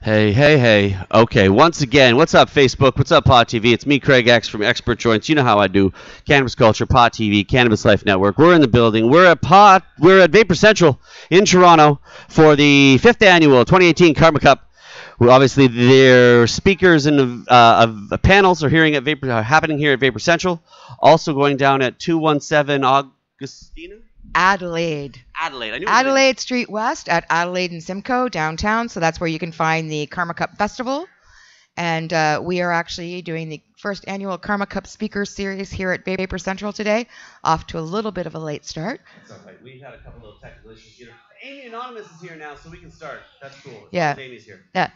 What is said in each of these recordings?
Hey, hey, hey. Okay, once again, what's up, Facebook? What's up, Pot TV? It's me, Craig X from Expert Joints. You know how I do. Cannabis Culture, Pot TV, Cannabis Life Network. We're in the building. We're at Vapor Central in Toronto for the 5th annual 2018 Karma Cup. Well, obviously, their speakers and of panels are happening here at Vapor Central. Also going down at 217 Augustina? Adelaide. Adelaide. I knew Adelaide Street West at Adelaide and Simcoe downtown. So that's where you can find the Karma Cup Festival. And we are actually doing the first annual Karma Cup Speaker Series here at Vapor Central today. Off to a little bit of a late start. That's all right. We had a couple little technical issues here. Amy Anonymous is here now, so we can start. That's cool. Yeah. Amy's here. Yeah.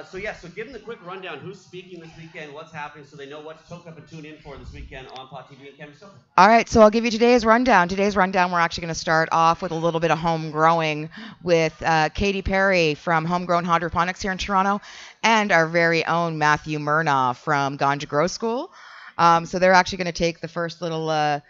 So give them the quick rundown. Who's speaking this weekend? What's happening, so they know what to toke up and tune in for this weekend on Pot TV and Cannabis Culture. All right, so I'll give you today's rundown. We're actually going to start off with a little bit of home growing with Katie Perry from Homegrown Hydroponics here in Toronto, and our very own Matthew Murnaugh from Ganja Grow School. So they're actually going to take the first little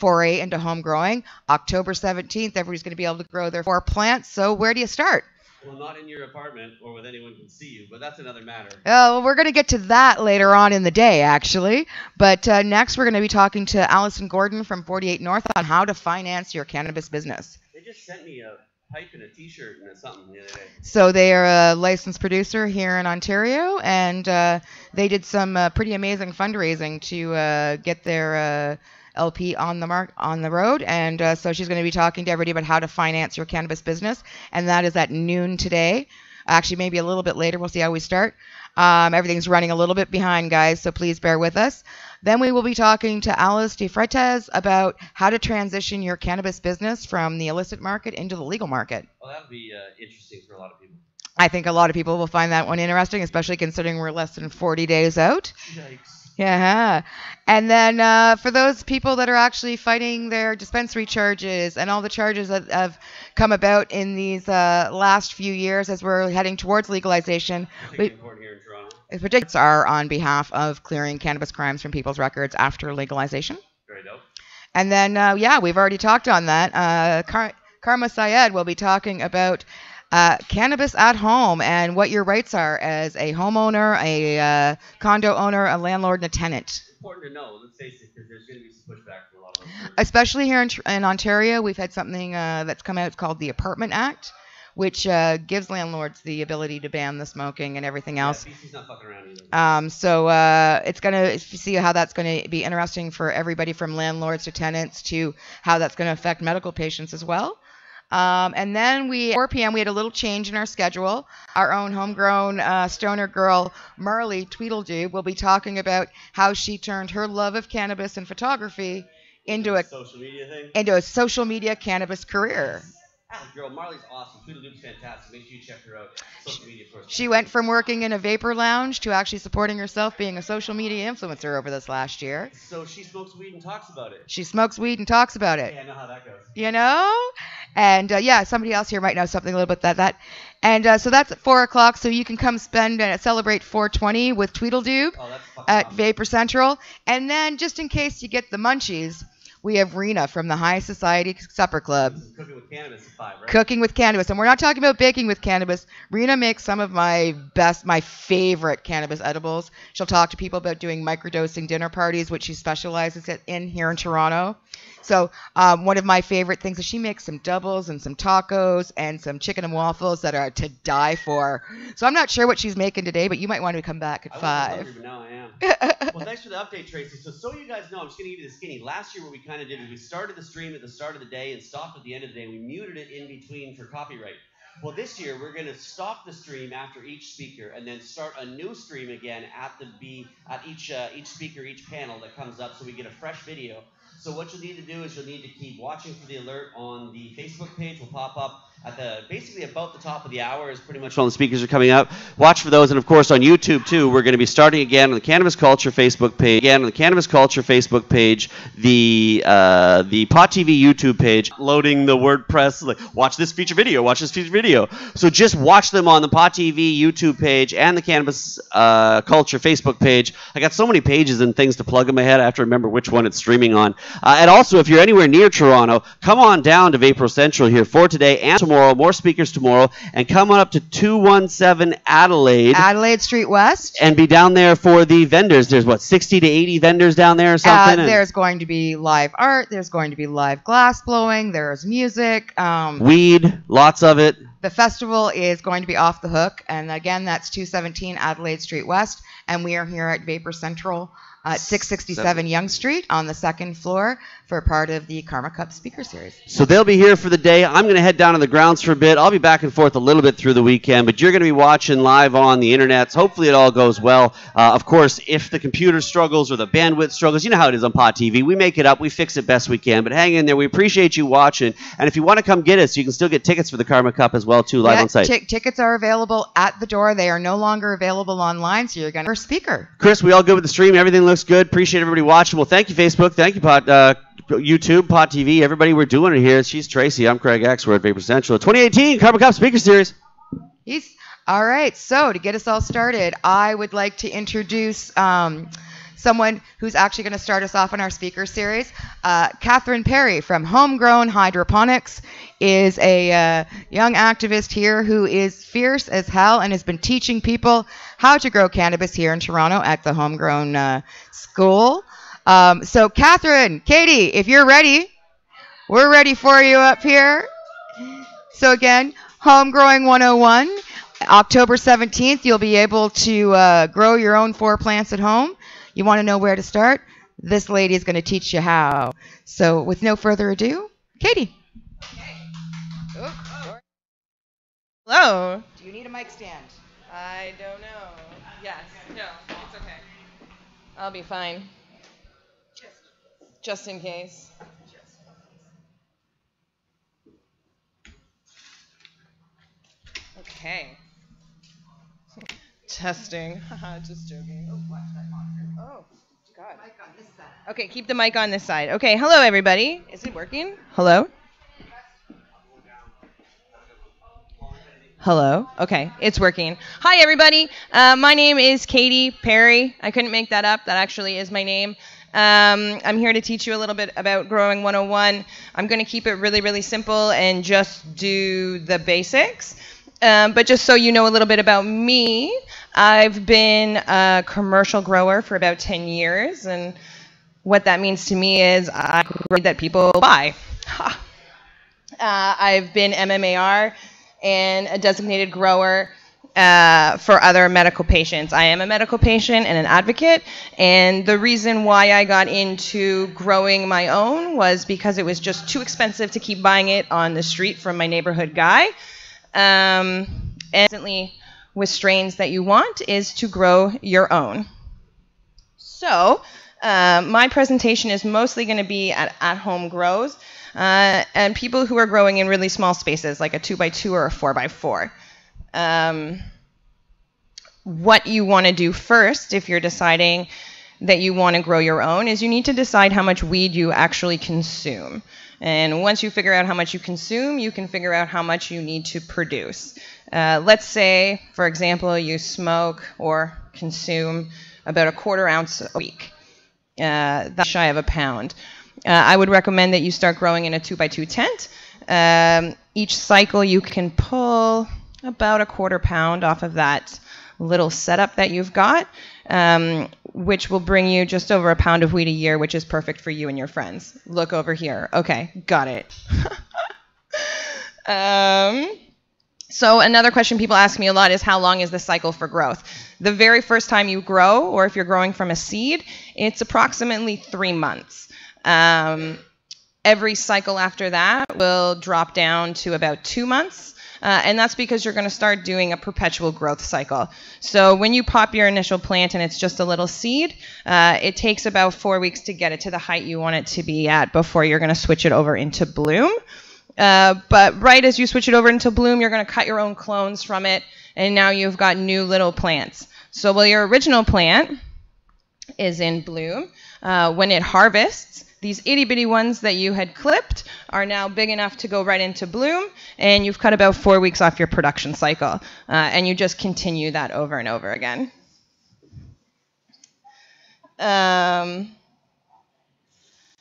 foray into home growing. October 17th, everybody's going to be able to grow their 4 plants. So where do you start? Well, not in your apartment or with anyone who can see you, but that's another matter. Oh, well, we're going to get to that later on in the day, actually. But next, we're going to be talking to Allison Gordon from 48 North on how to finance your cannabis business. They just sent me a pipe and a T-shirt and something the other day. So they are a licensed producer here in Ontario, and they did some pretty amazing fundraising to get their LP on the road, and so she's going to be talking to everybody about how to finance your cannabis business, and that is at noon today. Actually, maybe a little bit later. We'll see how we start. Everything's running a little bit behind, guys, so please bear with us. Then we will be talking to Alice DeFreitas about how to transition your cannabis business from the illicit market into the legal market. Well, that would be interesting for a lot of people. I think a lot of people will find that one interesting, especially considering we're less than 40 days out. Yikes. Yeah. And then for those people that are actually fighting their dispensary charges and all the charges that have come about in these last few years as we're heading towards legalization, Important here in Toronto. Predicts are on behalf of clearing cannabis crimes from people's records after legalization. Very dope. And then, we've already talked on that. Karma Syed will be talking about cannabis at home and what your rights are as a homeowner, a condo owner, a landlord, and a tenant. Important to know, let's face it, because there's going to be some pushback from a lot of us. Especially here in Ontario, we've had something that's come out called the Apartment Act, which gives landlords the ability to ban the smoking and everything else. Yeah, BC's not fucking around either. So it's going to see how that's going to be interesting for everybody from landlords to tenants to how that's going to affect medical patients as well. And then 4 p.m., we had a little change in our schedule. Our own homegrown stoner girl, Marley Tweedledee, will be talking about how she turned her love of cannabis and photography into a social media cannabis career. Girl, Marley's awesome. Tweedledee's fantastic. Make sure you check her out. Social media first. She went from working in a vapor lounge to actually supporting herself being a social media influencer over this last year. So she smokes weed and talks about it. She smokes weed and talks about it. Yeah, I know how that goes. You know? And somebody else here might know something a little bit about that. And so that's at 4 o'clock, so you can come spend and celebrate 420 with Tweedledee at Vapor Central. And then just in case you get the munchies, we have Rena from the High Society Supper Club. Cooking with cannabis at 5, right? Cooking with cannabis. And we're not talking about baking with cannabis. Rena makes some of my favorite cannabis edibles. She'll talk to people about doing microdosing dinner parties, which she specializes in here in Toronto. So one of my favorite things is she makes some doubles and some tacos and some chicken and waffles that are to die for. So I'm not sure what she's making today, but you might want to come back at 5. Hungry, but now I am. Well, thanks for the update, Tracy. So you guys know, I'm just going to give you the skinny. Last year what we kind of did is we started the stream at the start of the day and stopped at the end of the day. We muted it in between for copyright. Well, this year we're going to stop the stream after each speaker and then start a new stream again at each speaker, each panel that comes up, so we get a fresh video. So what you'll need to do is you'll need to keep watching for the alert on the Facebook page. Will pop up at basically about the top of the hour is pretty much all the speakers are coming up. Watch for those, and of course on YouTube too. We're going to be starting again on the Cannabis Culture Facebook page. The Pot TV YouTube page. Loading the WordPress. Like, watch this feature video. So just watch them on the Pot TV YouTube page and the Cannabis Culture Facebook page. I got so many pages and things to plug in my head. I have to remember which one it's streaming on. And also, if you're anywhere near Toronto, come on down to Vapor Central here for today and tomorrow. tomorrow, more speakers tomorrow, and come on up to 217 Adelaide Street West. And be down there for the vendors. There's, 60 to 80 vendors down there or something? There's going to be live art. There's going to be live glass blowing. There's music. Weed, lots of it. The festival is going to be off the hook. And again, that's 217 Adelaide Street West. And we are here at Vapor Central at 667 Yonge Street on the second floor for part of the Karma Cup Speaker Series. So they'll be here for the day. I'm going to head down to the grounds for a bit. I'll be back and forth a little bit through the weekend, but you're going to be watching live on the internet. Hopefully it all goes well. Of course, if the computer struggles or the bandwidth struggles, you know how it is on Pod TV. We make it up. We fix it best we can, but hang in there. We appreciate you watching. And if you want to come get us, you can still get tickets for the Karma Cup as well, too, live on site. Tickets are available at the door. They are no longer available online, so you're going to first speaker. Chris, we all good with the stream? Everything looks good. Appreciate everybody watching. Well, thank you, Facebook. Thank you, YouTube, Pod TV, everybody. We're doing it here. She's Tracy. I'm Craig X. We're at Vapor Central. 2018 Karma Cup Speaker Series. All right. So to get us all started, I would like to introduce someone who's actually going to start us off on our speaker series. Catherine Perry from Homegrown Hydroponics is a young activist here who is fierce as hell and has been teaching people how to grow cannabis here in Toronto at the Homegrown School. So Catherine, Katie, if you're ready, we're ready for you up here. So again, Home Growing 101, October 17th, you'll be able to grow your own 4 plants at home. You want to know where to start? This lady is going to teach you how. So with no further ado, Katie. Hello. Do you need a mic stand? I don't know. Yes. No, it's okay. I'll be fine. Just in case. Okay. Testing. Haha, just joking. Oh, God. Okay, keep the mic on this side. Okay, hello, everybody. Is it working? Hello? Hello? Okay, it's working. Hi, everybody. My name is Katie Perry. I couldn't make that up. That actually is my name. I'm here to teach you a little bit about Growing 101. I'm going to keep it really, really simple and just do the basics. But just so you know a little bit about me, I've been a commercial grower for about 10 years. And what that means to me is I grow that people buy. I've been MMAR and a designated grower for other medical patients. I am a medical patient and an advocate, and the reason why I got into growing my own was because it was just too expensive to keep buying it on the street from my neighborhood guy. And with strains that you want is to grow your own. So my presentation is mostly going to be at-home grows and people who are growing in really small spaces like a 2x2 or a 4x4. What you want to do first if you're deciding that you want to grow your own is you need to decide how much weed you actually consume. And once you figure out how much you consume, you can figure out how much you need to produce. Let's say, for example, you smoke or consume about a 1/4 ounce a week. That's shy of a pound. I would recommend that you start growing in a 2x2 tent. Each cycle you can pull about a 1/4 pound off of that little setup that you've got, which will bring you just over a pound of weed a year, which is perfect for you and your friends. Look over here. Okay, got it. So another question people ask me a lot is how long is the cycle for growth? The very first time you grow, or if you're growing from a seed, it's approximately 3 months. Every cycle after that will drop down to about 2 months. And that's because you're going to start doing a perpetual growth cycle. So when you pop your initial plant and it's just a little seed, it takes about 4 weeks to get it to the height you want it to be at before you're going to switch it over into bloom. But right as you switch it over into bloom, you're going to cut your own clones from it, and now you've got new little plants. So while your original plant is in bloom, when it harvests, these itty-bitty ones that you had clipped are now big enough to go right into bloom, and you've cut about 4 weeks off your production cycle. And you just continue that over and over again.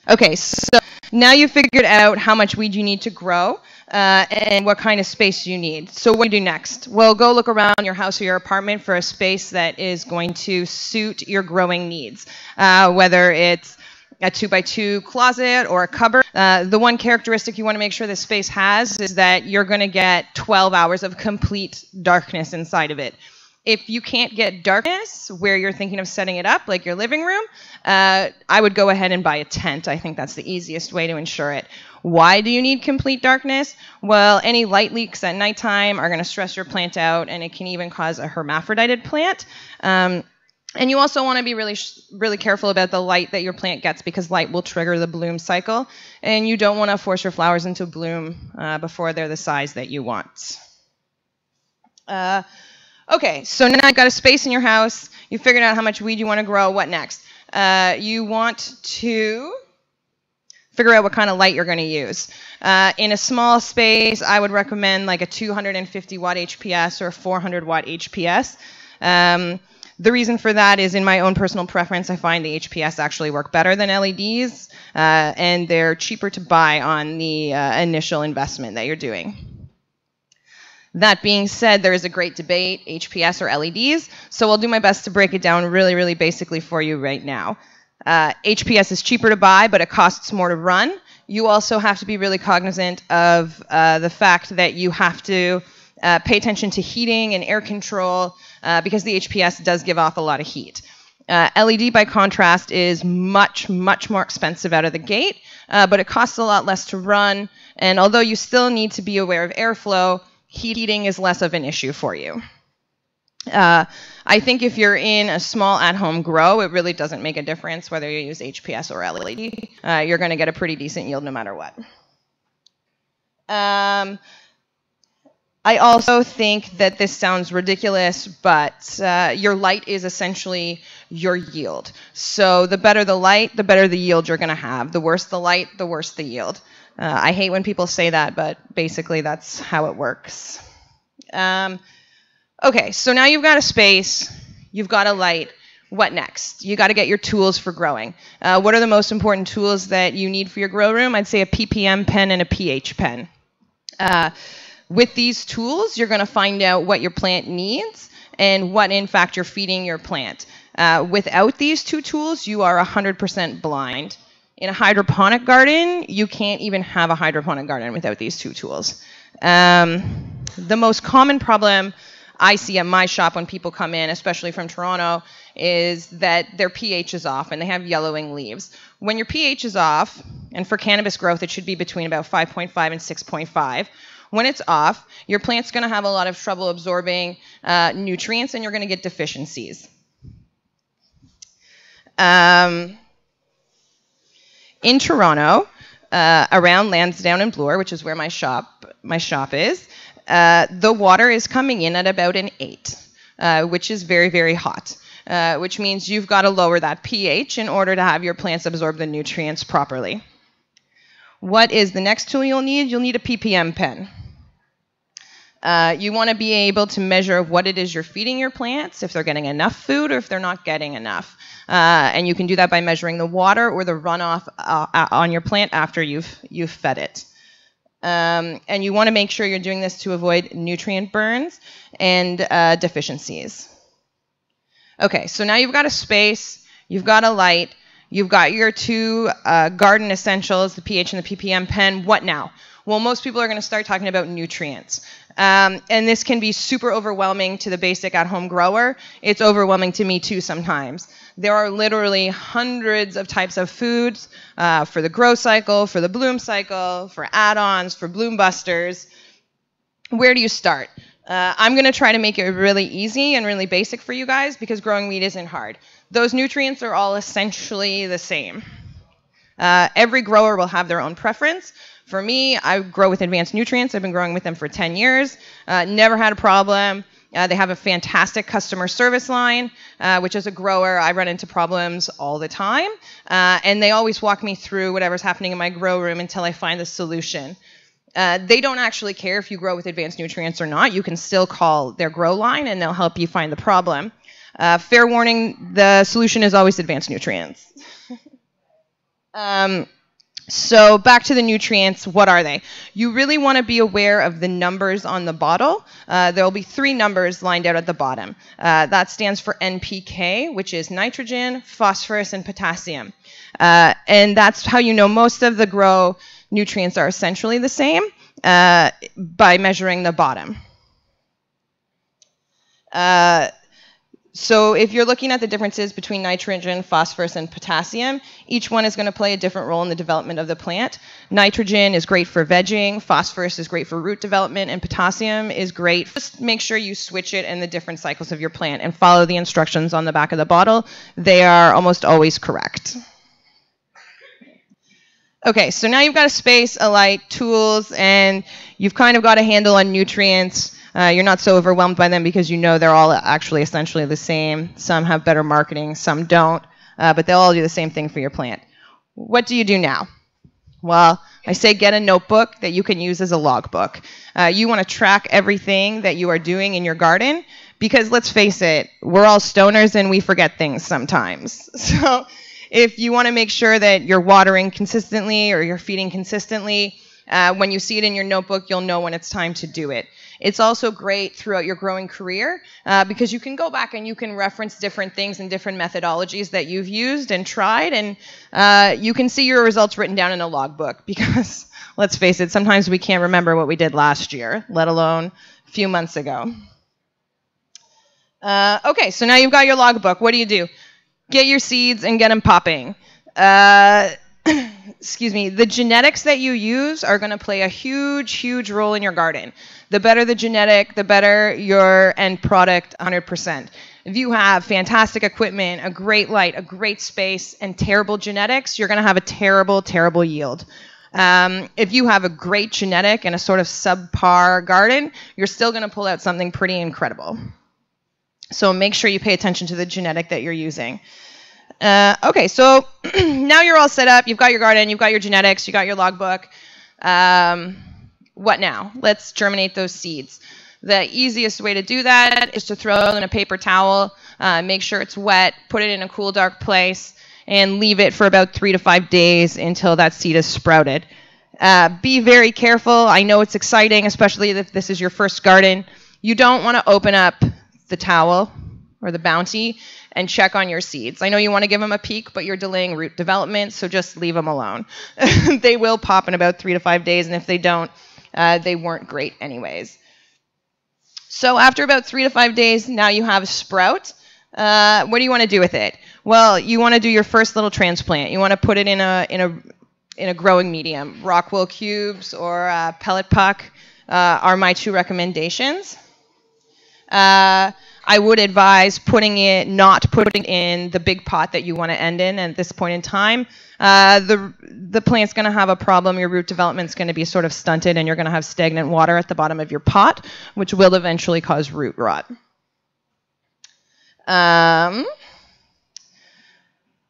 Okay, so Now you've figured out how much weed you need to grow and what kind of space you need. So what do you do next? Well, go look around your house or your apartment for a space that is going to suit your growing needs, whether it's a 2x2 closet or a cupboard. The one characteristic you want to make sure this space has is that you're going to get 12 hours of complete darkness inside of it. If you can't get darkness where you're thinking of setting it up, like your living room, I would go ahead and buy a tent. I think that's the easiest way to ensure it. Why do you need complete darkness? Well, any light leaks at nighttime are going to stress your plant out, and it can even cause a hermaphrodited plant. And you also want to be really careful about the light that your plant gets, because light will trigger the bloom cycle, and you don't want to force your flowers into bloom before they're the size that you want. Okay, so now you've got a space in your house. You figured out how much weed you want to grow. What next? You want to figure out what kind of light you're going to use. In a small space, I would recommend like a 250 watt HPS or a 400 watt HPS. The reason for that is, in my own personal preference, I find the HPS actually work better than LEDs, and they're cheaper to buy on the initial investment that you're doing. That being said, there is a great debate, HPS or LEDs, so I'll do my best to break it down really basically for you right now. HPS is cheaper to buy, but it costs more to run. You also have to be really cognizant of the fact that you have to pay attention to heating and air control, because the HPS does give off a lot of heat. LED, by contrast, is much more expensive out of the gate, but it costs a lot less to run, and although you still need to be aware of airflow, heating is less of an issue for you. I think if you're in a small at-home grow, it really doesn't make a difference whether you use HPS or LED. You're going to get a pretty decent yield no matter what. I also think that this sounds ridiculous, but your light is essentially your yield. So the better the light, the better the yield you're going to have. The worse the light, the worse the yield. I hate when people say that, but basically that's how it works. Okay, so now you've got a space, you've got a light. What next? You got to get your tools for growing. What are the most important tools that you need for your grow room? I'd say a ppm pen and a pH pen. With these tools, you're going to find out what your plant needs and what, in fact, you're feeding your plant. Without these two tools, you are 100% blind. In a hydroponic garden, you can't even have a hydroponic garden without these two tools. The most common problem I see at my shop when people come in, especially from Toronto, is that their pH is off and they have yellowing leaves. When your pH is off, and for cannabis growth, it should be between about 5.5 and 6.5. When it's off, your plant's going to have a lot of trouble absorbing nutrients, and you're going to get deficiencies. In Toronto, around Lansdowne and Bloor, which is where my shop is, the water is coming in at about an 8, which is very hot, which means you've got to lower that pH in order to have your plants absorb the nutrients properly. What is the next tool you'll need? You'll need a ppm pen. You want to be able to measure what it is you're feeding your plants, if they're getting enough food or if they're not getting enough. And you can do that by measuring the water or the runoff on your plant after you've fed it. And you want to make sure you're doing this to avoid nutrient burns and deficiencies. Okay, so now you've got a space, you've got a light, you've got your two garden essentials, the pH and the ppm pen. What now? Well, most people are going to start talking about nutrients. And this can be super overwhelming to the basic at-home grower. It's overwhelming to me too sometimes. There are literally hundreds of types of foods for the grow cycle, for the bloom cycle, for add-ons, for bloom busters. Where do you start? I'm going to try to make it really easy and really basic for you guys, because growing weed isn't hard. Those nutrients are all essentially the same. Every grower will have their own preference. For me, I grow with Advanced Nutrients. I've been growing with them for 10 years. Never had a problem. They have a fantastic customer service line, which as a grower, I run into problems all the time. And they always walk me through whatever's happening in my grow room until I find the solution. They don't actually care if you grow with Advanced Nutrients or not. You can still call their grow line and they'll help you find the problem. Fair warning, the solution is always Advanced Nutrients. So back to the nutrients, what are they? You really want to be aware of the numbers on the bottle. There will be 3 numbers lined out at the bottom. That stands for NPK, which is nitrogen, phosphorus, and potassium. And that's how you know most of the grow nutrients are essentially the same by measuring the bottom. So if you're looking at the differences between nitrogen, phosphorus, and potassium, each one is going to play a different role in the development of the plant. Nitrogen is great for vegging, phosphorus is great for root development, and potassium is great. Just make sure you switch it in the different cycles of your plant and follow the instructions on the back of the bottle. They are almost always correct. Okay, so now you've got a space, a light, tools, and you've kind of got a handle on nutrients. You're not so overwhelmed by them because you know they're all actually essentially the same. Some have better marketing, some don't, but they'll all do the same thing for your plant. What do you do now? Well, I say get a notebook that you can use as a logbook. You want to track everything that you are doing in your garden because let's face it, we're all stoners and we forget things sometimes. So if you want to make sure that you're watering consistently or you're feeding consistently, when you see it in your notebook, you'll know when it's time to do it. It's also great throughout your growing career because you can go back and you can reference different things and different methodologies that you've used and tried, and you can see your results written down in a logbook because, let's face it, sometimes we can't remember what we did last year, let alone a few months ago. Okay, so now you've got your logbook. What do? Get your seeds and get them popping. Excuse me, the genetics that you use are going to play a huge, huge role in your garden. The better the genetic, the better your end product, 100%. If you have fantastic equipment, a great light, a great space, and terrible genetics, you're going to have a terrible, terrible yield. If you have a great genetic and a sort of subpar garden, you're still going to pull out something pretty incredible. So make sure you pay attention to the genetic that you're using. Okay, so now you're all set up. You've got your garden, you've got your genetics, you got your logbook. What now? Let's germinate those seeds. The easiest way to do that is to throw it in a paper towel, make sure it's wet, put it in a cool, dark place, and leave it for about 3 to 5 days until that seed is sprouted. Be very careful. I know it's exciting, especially if this is your first garden. You don't want to open up the towel or the bounty and check on your seeds. I know you want to give them a peek, but you're delaying root development, so just leave them alone. They will pop in about 3 to 5 days, and if they don't, they weren't great anyways. So after about 3 to 5 days, now you have a sprout. What do you want to do with it? Well, you want to do your first little transplant. You want to put it in a growing medium. Rock wool cubes or pellet puck are my 2 recommendations. I would advise not putting in the big pot that you want to end in at this point in time. The plant's going to have a problem. Your root development's going to be sort of stunted, and you're going to have stagnant water at the bottom of your pot, which will eventually cause root rot.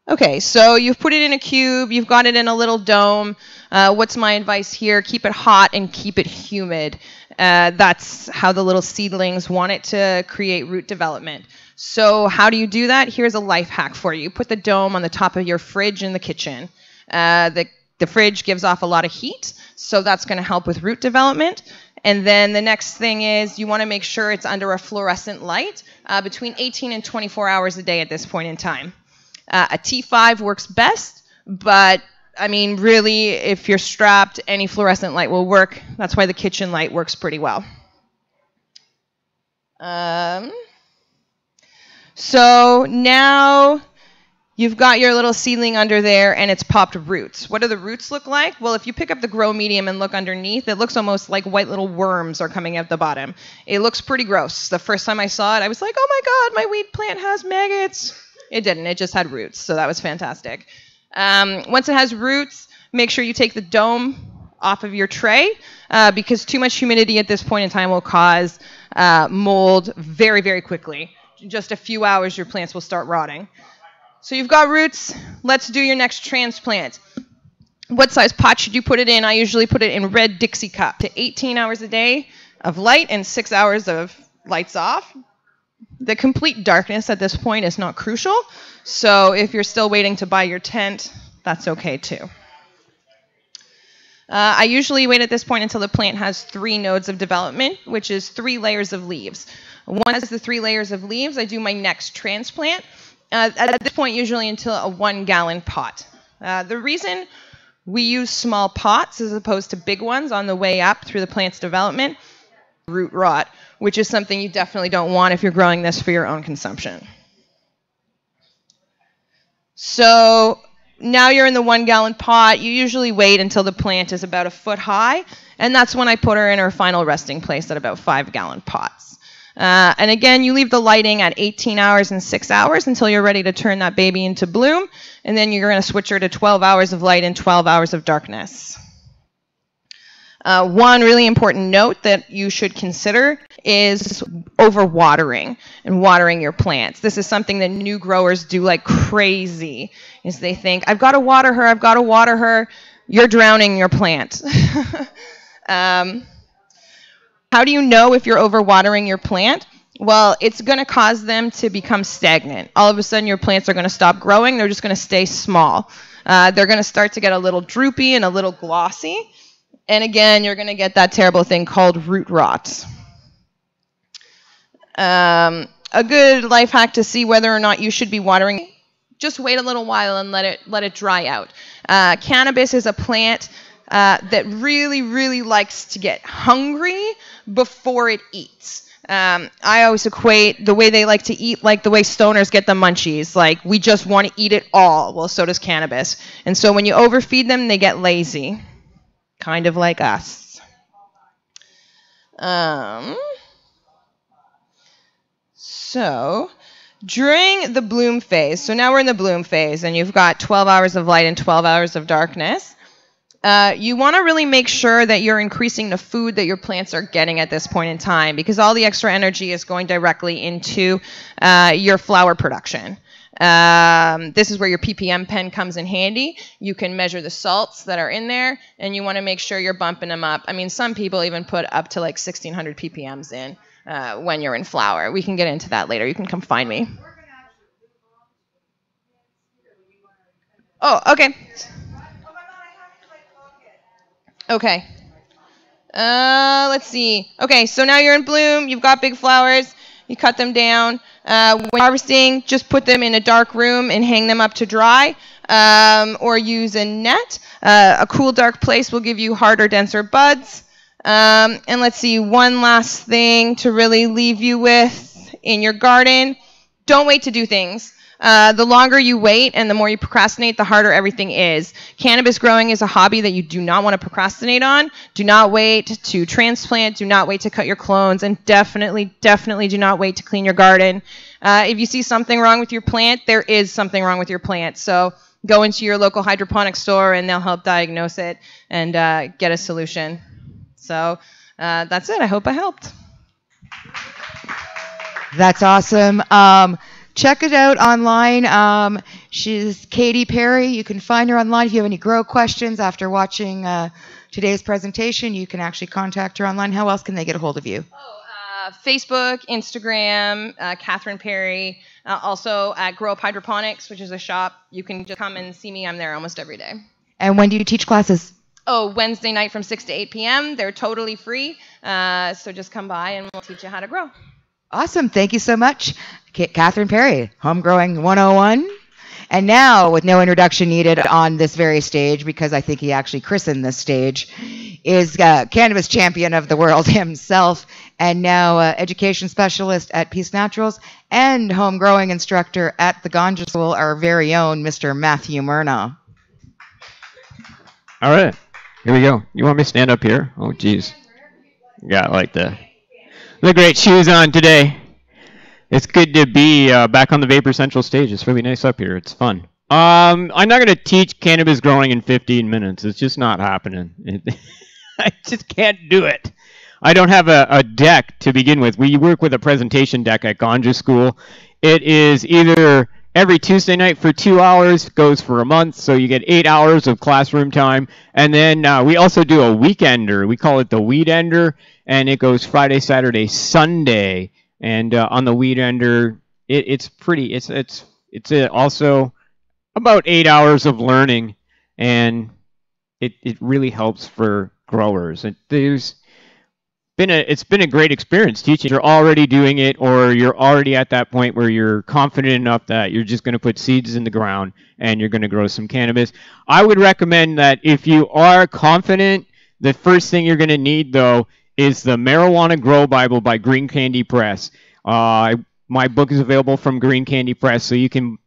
Okay, so you've put it in a cube, you've got it in a little dome. What's my advice here? Keep it hot and keep it humid. That's how the little seedlings want it to create root development. So how do you do that? Here's a life hack for you. Put the dome on the top of your fridge in the kitchen. The fridge gives off a lot of heat, so that's going to help with root development. And then the next thing is you want to make sure it's under a fluorescent light between 18 and 24 hours a day at this point in time. A T5 works best, but I mean, really, if you're strapped, any fluorescent light will work. That's why the kitchen light works pretty well. So now you've got your little seedling under there, and it's popped roots. What do the roots look like? Well, if you pick up the grow medium and look underneath, it looks almost like white little worms are coming out the bottom. It looks pretty gross. The first time I saw it, I was like, oh my God, my weed plant has maggots. It didn't. It just had roots, so that was fantastic. Once it has roots, make sure you take the dome off of your tray because too much humidity at this point in time will cause mold very, very quickly. In just a few hours, your plants will start rotting. So you've got roots. Let's do your next transplant. What size pot should you put it in? I usually put it in red Dixie cup to 18 hours a day of light and 6 hours of lights off. The complete darkness at this point is not crucial. So if you're still waiting to buy your tent, that's okay too. I usually wait at this point until the plant has 3 nodes of development, which is 3 layers of leaves. Once the 3 layers of leaves, I do my next transplant. At this point, usually until a 1-gallon pot. The reason we use small pots as opposed to big ones on the way up through the plant's development, root rot, which is something you definitely don't want if you're growing this for your own consumption. So now you're in the 1-gallon pot. You usually wait until the plant is about a foot high, and that's when I put her in her final resting place at about 5-gallon pots. And again, you leave the lighting at 18 hours and 6 hours until you're ready to turn that baby into bloom, and then you're going to switch her to 12 hours of light and 12 hours of darkness. One really important note that you should consider is overwatering and watering your plants. This is something that new growers do like crazy, is they think, I've got to water her, I've got to water her. You're drowning your plant. How do you know if you're overwatering your plant? Well, it's going to cause them to become stagnant. All of a sudden, your plants are going to stop growing. They're just going to stay small. They're going to start to get a little droopy and a little glossy. And again, you're going to get that terrible thing called root rot. A good life hack to see whether or not you should be watering, just wait a little while and let it dry out. Cannabis is a plant that really, really likes to get hungry before it eats. I always equate the way they like to eat like the way stoners get the munchies. Like, we just want to eat it all. Well, so does cannabis. And so when you overfeed them, they get lazy. Kind of like us. So during the bloom phase, so now we're in the bloom phase, and you've got 12 hours of light and 12 hours of darkness. You want to really make sure that you're increasing the food that your plants are getting at this point in time, because all the extra energy is going directly into your flower production. This is where your ppm pen comes in handy. You can measure the salts that are in there, and you want to make sure you're bumping them up. I mean, some people even put up to like 1,600 ppms in when you're in flower. We can get into that later. You can come find me. Oh, okay. Okay. Let's see. Okay, so now you're in bloom. You've got big flowers. You cut them down. When harvesting, just put them in a dark room and hang them up to dry, or use a net. A cool, dark place will give you harder, denser buds. And let's see, one last thing to really leave you with in your garden. Don't wait to do things. The longer you wait and the more you procrastinate, the harder everything is. Cannabis growing is a hobby that you do not want to procrastinate on. Do not wait to transplant. Do not wait to cut your clones. And definitely, definitely do not wait to clean your garden. If you see something wrong with your plant, there is something wrong with your plant. So go into your local hydroponic store and they'll help diagnose it and get a solution. So that's it. I hope I helped. That's awesome. Check it out online. She's Katie Perry. You can find her online. If you have any grow questions after watching today's presentation, you can actually contact her online. How else can they get a hold of you? Facebook, Instagram, Catherine Perry. Also at Grow Up Hydroponics, which is a shop. You can just come and see me. I'm there almost every day. And when do you teach classes? Oh, Wednesday night from 6 to 8 p.m. They're totally free. So just come by and we'll teach you how to grow. Awesome. Thank you so much. Catherine Perry, Home Growing 101. And now, with no introduction needed on this very stage, because I think he actually christened this stage, is cannabis champion of the world himself, and now education specialist at Peace Naturals and home growing instructor at the Ganja School, our very own Mr. Matthew Myrna. All right. Here we go. You want me to stand up here? Oh, geez. Got like the great shoes on today. It's good to be back on the Vapor Central stage. It's really nice up here. It's fun. I'm not going to teach cannabis growing in 15 minutes. It's just not happening. I just can't do it. I don't have a deck to begin with. We work with a presentation deck at Ganja School. It is either every Tuesday night for 2 hours, goes for a month, so you get 8 hours of classroom time. And then we also do a weekender. We call it the Weedender, and it goes Friday, Saturday, Sunday. And on the Weedender, it's also about 8 hours of learning. And it really helps for growers. It's been a great experience teaching. You're already doing it, or you're already at that point where you're confident enough that you're just going to put seeds in the ground and you're going to grow some cannabis. I would recommend that if you are confident, the first thing you're going to need though is the Marijuana Grow Bible by Green Candy Press. My book is available from Green Candy Press, so you can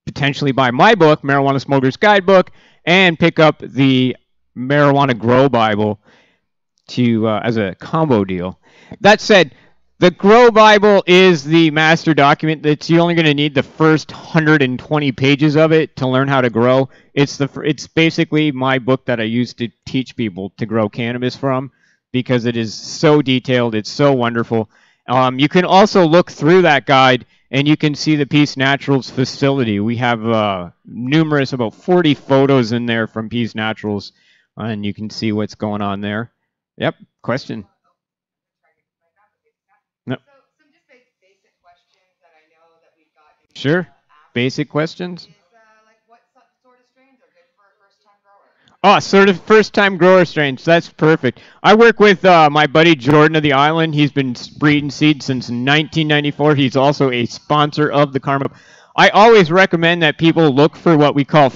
potentially buy my book, Marijuana Smoker's Guidebook, and pick up the Marijuana Grow Bible to as a combo deal. That said, the Grow Bible is the master document. That's you're only going to need the first 120 pages of it to learn how to grow. It's basically my book that I use to teach people to grow cannabis from because it is so detailed. It's so wonderful. You can also look through that guide and you can see the Peace Naturals facility. We have numerous, about 40 photos in there from Peace Naturals, and you can see what's going on there. Yep, question. No. So some just basic questions that I know that we've got. Sure. Basic questions. Is like what sort of strains are good for a first-time grower? Oh, sort of first-time grower strains. That's perfect. I work with my buddy Jordan of the Island. He's been breeding seeds since 1994. He's also a sponsor of the Karma. I always recommend that people look for what we call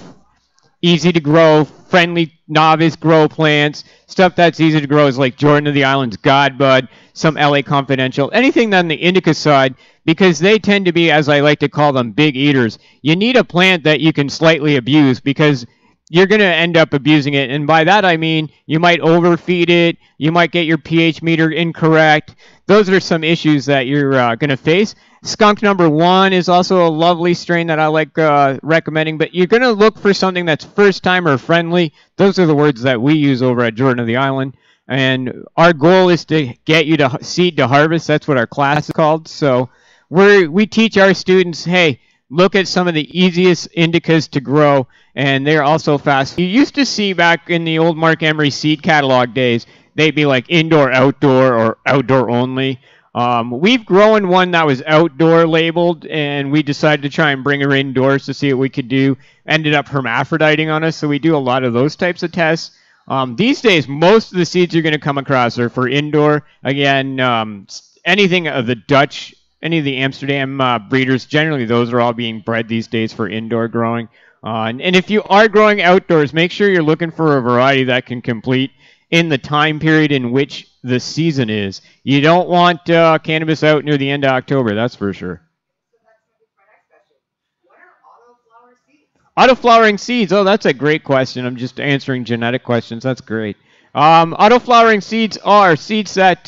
easy to grow, friendly novice grow plants. Stuff that's easy to grow is like Jordan of the Island's Godbud, some LA Confidential, anything on the indica side, because they tend to be, as I like to call them, big eaters. You need a plant that you can slightly abuse because you're going to end up abusing it. And by that I mean you might overfeed it, you might get your pH meter incorrect. Those are some issues that you're going to face. Skunk number 1 is also a lovely strain that I like recommending, but you're going to look for something that's first-timer friendly. Those are the words that we use over at Jordan of the Island. And our goal is to get you to seed to harvest. That's what our class is called. So we teach our students, hey, look at some of the easiest indicas to grow, and they're also fast. You used to see back in the old Mark Emery seed catalog days, they'd be like indoor, outdoor, or outdoor only. We've grown one that was outdoor labeled, and we decided to try and bring her indoors to see what we could do. Ended up hermaphroditing on us, so we do a lot of those types of tests. These days, most of the seeds you're going to come across are for indoor. Again, anything of the Dutch, any of the Amsterdam breeders, generally those are all being bred these days for indoor growing. And if you are growing outdoors, make sure you're looking for a variety that can complete in the time period in which the season is. You don't want cannabis out near the end of October, that's for sure. So that's my next question. What are autoflower seeds? Autoflowering seeds. Oh, that's a great question. I'm just answering genetic questions. That's great. Autoflowering seeds are seeds that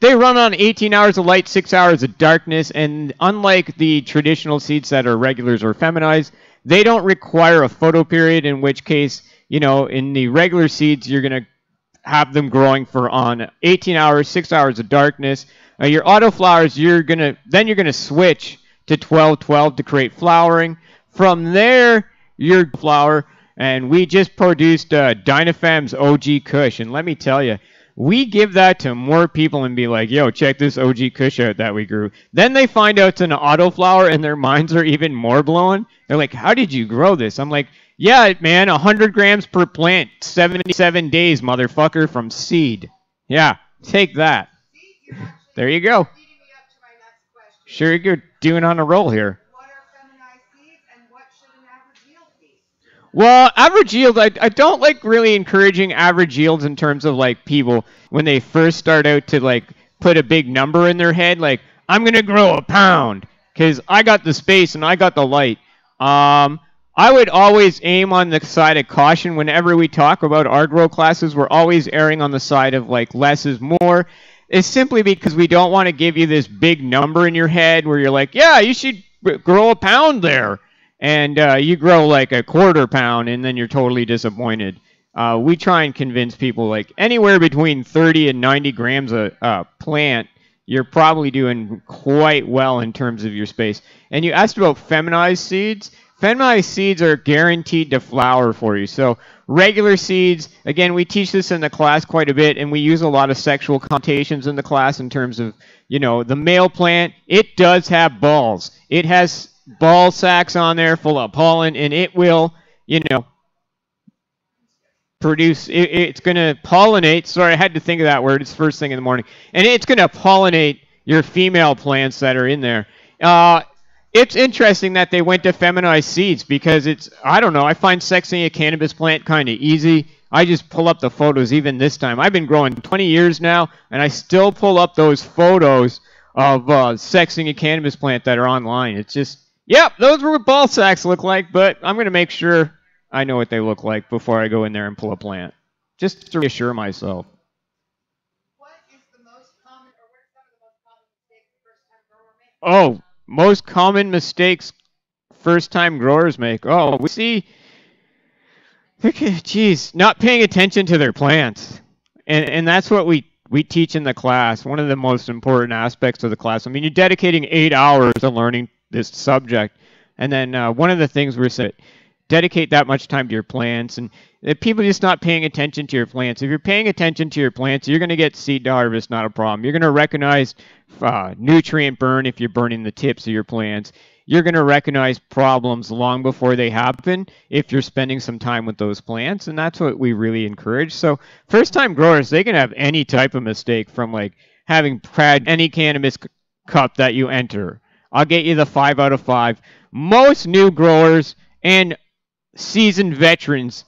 they run on 18 hours of light, 6 hours of darkness, and unlike the traditional seeds that are regulars or feminized, they don't require a photo period, in which case, in the regular seeds, you're going to have them growing for on 18 hours, 6 hours of darkness. Your autoflowers, you're gonna switch to 12-12 to create flowering. From there, your flower, and we just produced Dynafam's OG Kush, and let me tell you, we give that to more people and be like, yo, check this OG Kush out that we grew. Then they find out it's an autoflower, and their minds are even more blown. They're like, how did you grow this? I'm like, yeah, man, 100 grams per plant, 77 days, motherfucker, from seed. Yeah, take that. There you go. Sure, you're doing on a roll here. What are feminized seeds and what should an average yield be? Well, average yield, I don't like really encouraging average yields in terms of like people when they first start out to like put a big number in their head, like I'm going to grow a pound because I got the space and I got the light. I would always aim on the side of caution whenever we talk about our grow classes. We're always erring on the side of like less is more. It's simply because we don't want to give you this big number in your head where you're like, yeah, you should grow a pound there. And you grow like a quarter pound and then you're totally disappointed. We try and convince people like anywhere between 30 and 90 grams a plant, you're probably doing quite well in terms of your space. And you asked about feminized seeds. Feminized seeds are guaranteed to flower for you. So regular seeds, again, we teach this in the class quite a bit, and we use a lot of sexual connotations in the class in terms of, the male plant. It does have balls. It has ball sacks on there full of pollen, and it will, produce. It's going to pollinate. Sorry, I had to think of that word. It's first thing in the morning, and it's going to pollinate your female plants that are in there. It's interesting that they went to feminized seeds because I don't know, I find sexing a cannabis plant kind of easy. I just pull up the photos even this time. I've been growing 20 years now, and I still pull up those photos of sexing a cannabis plant that are online. It's just, yep, those were what ball sacks look like, but I'm going to make sure I know what they look like before I go in there and pull a plant, just to reassure myself. Oh, most common mistakes first-time growers make. Oh, we see, geez, not paying attention to their plants, and that's what we teach in the class. One of the most important aspects of the class. I mean, you're dedicating 8 hours to learning this subject, and then one of the things we're saying, dedicate that much time to your plants, and people just not paying attention to your plants. If you're paying attention to your plants, you're going to get seed to harvest, not a problem. You're going to recognize nutrient burn if you're burning the tips of your plants. You're going to recognize problems long before they happen if you're spending some time with those plants, and that's what we really encourage. So first-time growers, they can have any type of mistake, from like having had any cannabis cup that you enter. I'll get you the 5 out of 5. Most new growers and seasoned veterans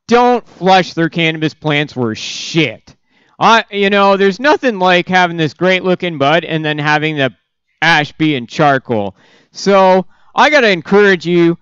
don't flush their cannabis plants worth shit. There's nothing like having this great looking bud and then having the ash be in charcoal. So I gotta encourage you,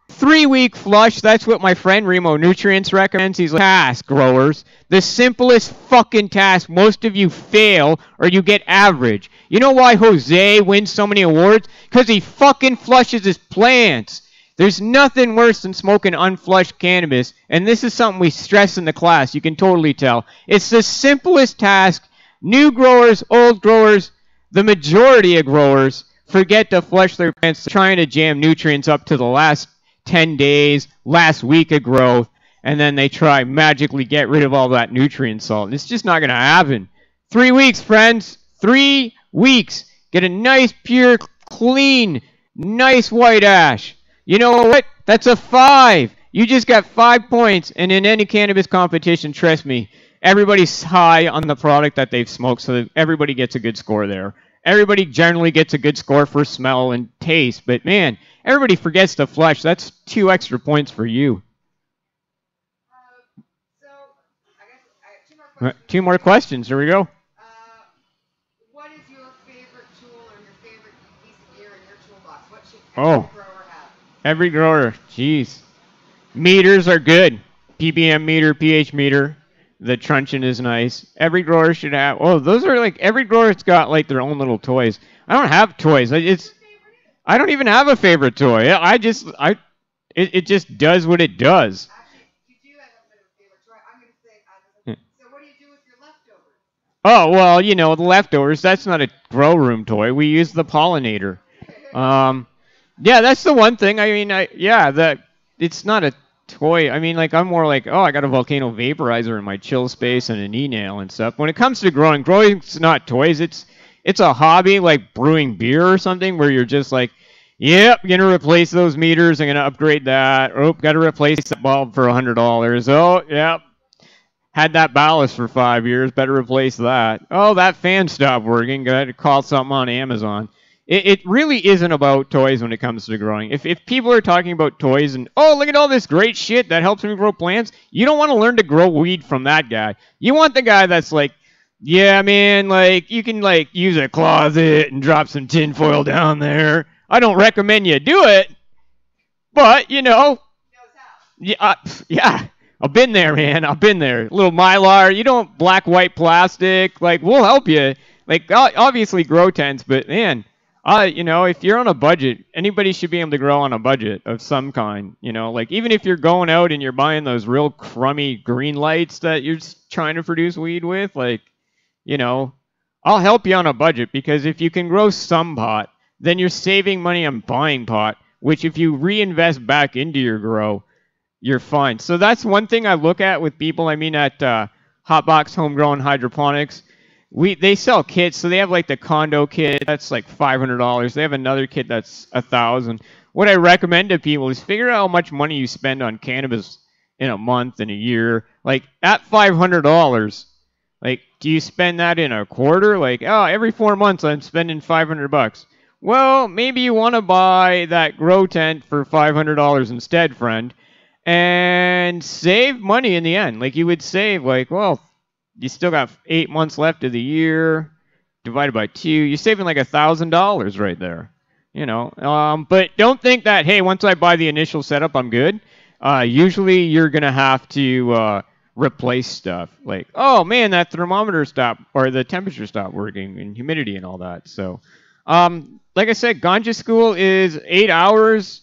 3-week flush. That's what my friend Remo Nutrients recommends. He's like, task growers, the simplest fucking task. Most of you fail or you get average. You know why Jose wins so many awards? Because he fucking flushes his plants. There's nothing worse than smoking unflushed cannabis, and this is something we stress in the class. You can totally tell. It's the simplest task. New growers, old growers, the majority of growers forget to flush their plants, trying to jam nutrients up to the last 10 days, last week of growth, and then they try magically get rid of all that nutrient salt. It's just not going to happen. 3 weeks, friends. 3 weeks. Get a nice, pure, clean, nice white ash. You know what? That's a 5. You just got 5 points. And in any cannabis competition, trust me, everybody's high on the product that they've smoked, so that everybody gets a good score there. Everybody generally gets a good score for smell and taste. But, man, everybody forgets to flush. That's 2 extra points for you. Two more questions. Here we go. What is your favorite tool or your favorite piece of gear in your toolbox? What should Oh. every grower have? Every grower, jeez. Meters are good. PPM meter, pH meter. The truncheon is nice. Every grower should have. Oh, those are like, every grower's got like their own little toys. I don't have toys. I don't even have a favorite toy. It just does what it does. Actually, you do have a bit of a favorite toy. I'm going to say, so what do you do with your leftovers? Oh, well, the leftovers, that's not a grow room toy. We use the pollinator. Yeah, that's the one thing. I mean, it's not a toy. I mean, like, I'm more like, oh, I got a volcano vaporizer in my chill space and an e-nail and stuff. When it comes to growing's not toys. It's a hobby, like brewing beer or something, where you're just like, yep, going to replace those meters. I'm going to upgrade that. Oh, got to replace that bulb for $100. Oh, yep. Had that ballast for 5 years. Better replace that. Oh, that fan stopped working. Got to call something on Amazon. It really isn't about toys when it comes to growing. If people are talking about toys and, oh, look at all this great shit that helps me grow plants, you don't want to learn to grow weed from that guy. You want the guy that's like, yeah, man, like, you can, like, use a closet and drop some tinfoil down there. I don't recommend you do it, but, yeah. I've been there, man. I've been there. A little Mylar. You don't black, white plastic. Like, we'll help you. Like, obviously grow tents, but, man, if you're on a budget, anybody should be able to grow on a budget of some kind. Like, even if you're going out and you're buying those real crummy green lights that you're trying to produce weed with, like, I'll help you on a budget, because if you can grow some pot, then you're saving money on buying pot, which if you reinvest back into your grow, you're fine. So that's one thing I look at with people. I mean, at Hotbox Homegrown Hydroponics, they sell kits. So they have like the condo kit that's like $500. They have another kit that's $1,000. What I recommend to people is figure out how much money you spend on cannabis in a month, in a year. Like at $500, like do you spend that in a quarter? Like, oh, every 4 months I'm spending $500. Well, maybe you want to buy that grow tent for $500 instead, friend, and save money in the end. Like you would save, like, well, you still got 8 months left of the year, divided by 2. You're saving like $1,000 right there. But don't think that, hey, once I buy the initial setup, I'm good. Usually you're gonna have to replace stuff. Like, oh man, that thermometer stopped, or the temperature stopped working, and humidity and all that. So, like I said, Ganja School is 8 hours.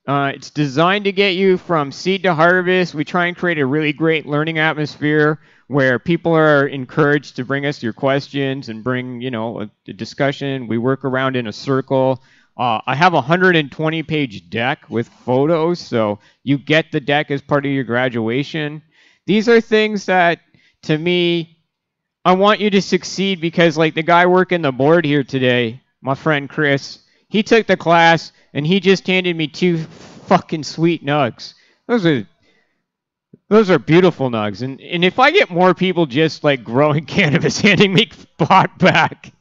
It's designed to get you from seed to harvest. We try and create a really great learning atmosphere where people are encouraged to bring us your questions and bring, a discussion. We work around in a circle. I have a 120-page deck with photos, so you get the deck as part of your graduation. These are things that, to me, I want you to succeed because, like the guy working the board here today, my friend Chris, he took the class and he just handed me 2 fucking sweet nugs. Those are beautiful nugs. And if I get more people just like growing cannabis handing me pot back,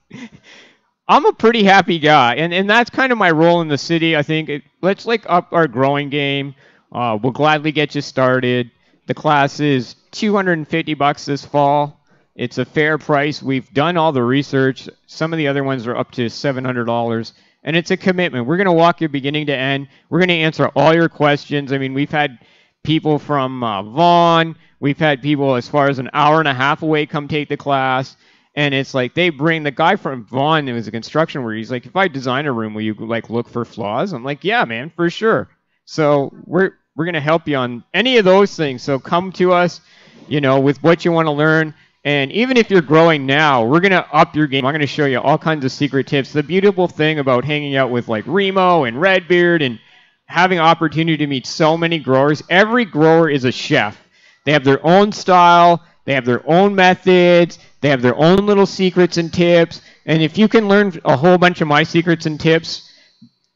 I'm a pretty happy guy. And that's kind of my role in the city. I think let's like up our growing game. We'll gladly get you started. The class is $250 this fall. It's a fair price. We've done all the research. Some of the other ones are up to $700. And it's a commitment. We're going to walk you beginning to end. We're going to answer all your questions. I mean, we've had people from Vaughan. We've had people as far as an hour and a half away come take the class. And it's like they bring the guy from Vaughan who was a construction worker. He's like, if I design a room, will you like look for flaws? I'm like, yeah, man, for sure. So we're going to help you on any of those things. So come to us, with what you want to learn. And even if you're growing now, we're going to up your game. I'm going to show you all kinds of secret tips. The beautiful thing about hanging out with like Remo and Redbeard and having opportunity to meet so many growers, every grower is a chef. They have their own style. They have their own methods. They have their own little secrets and tips. And if you can learn a whole bunch of my secrets and tips,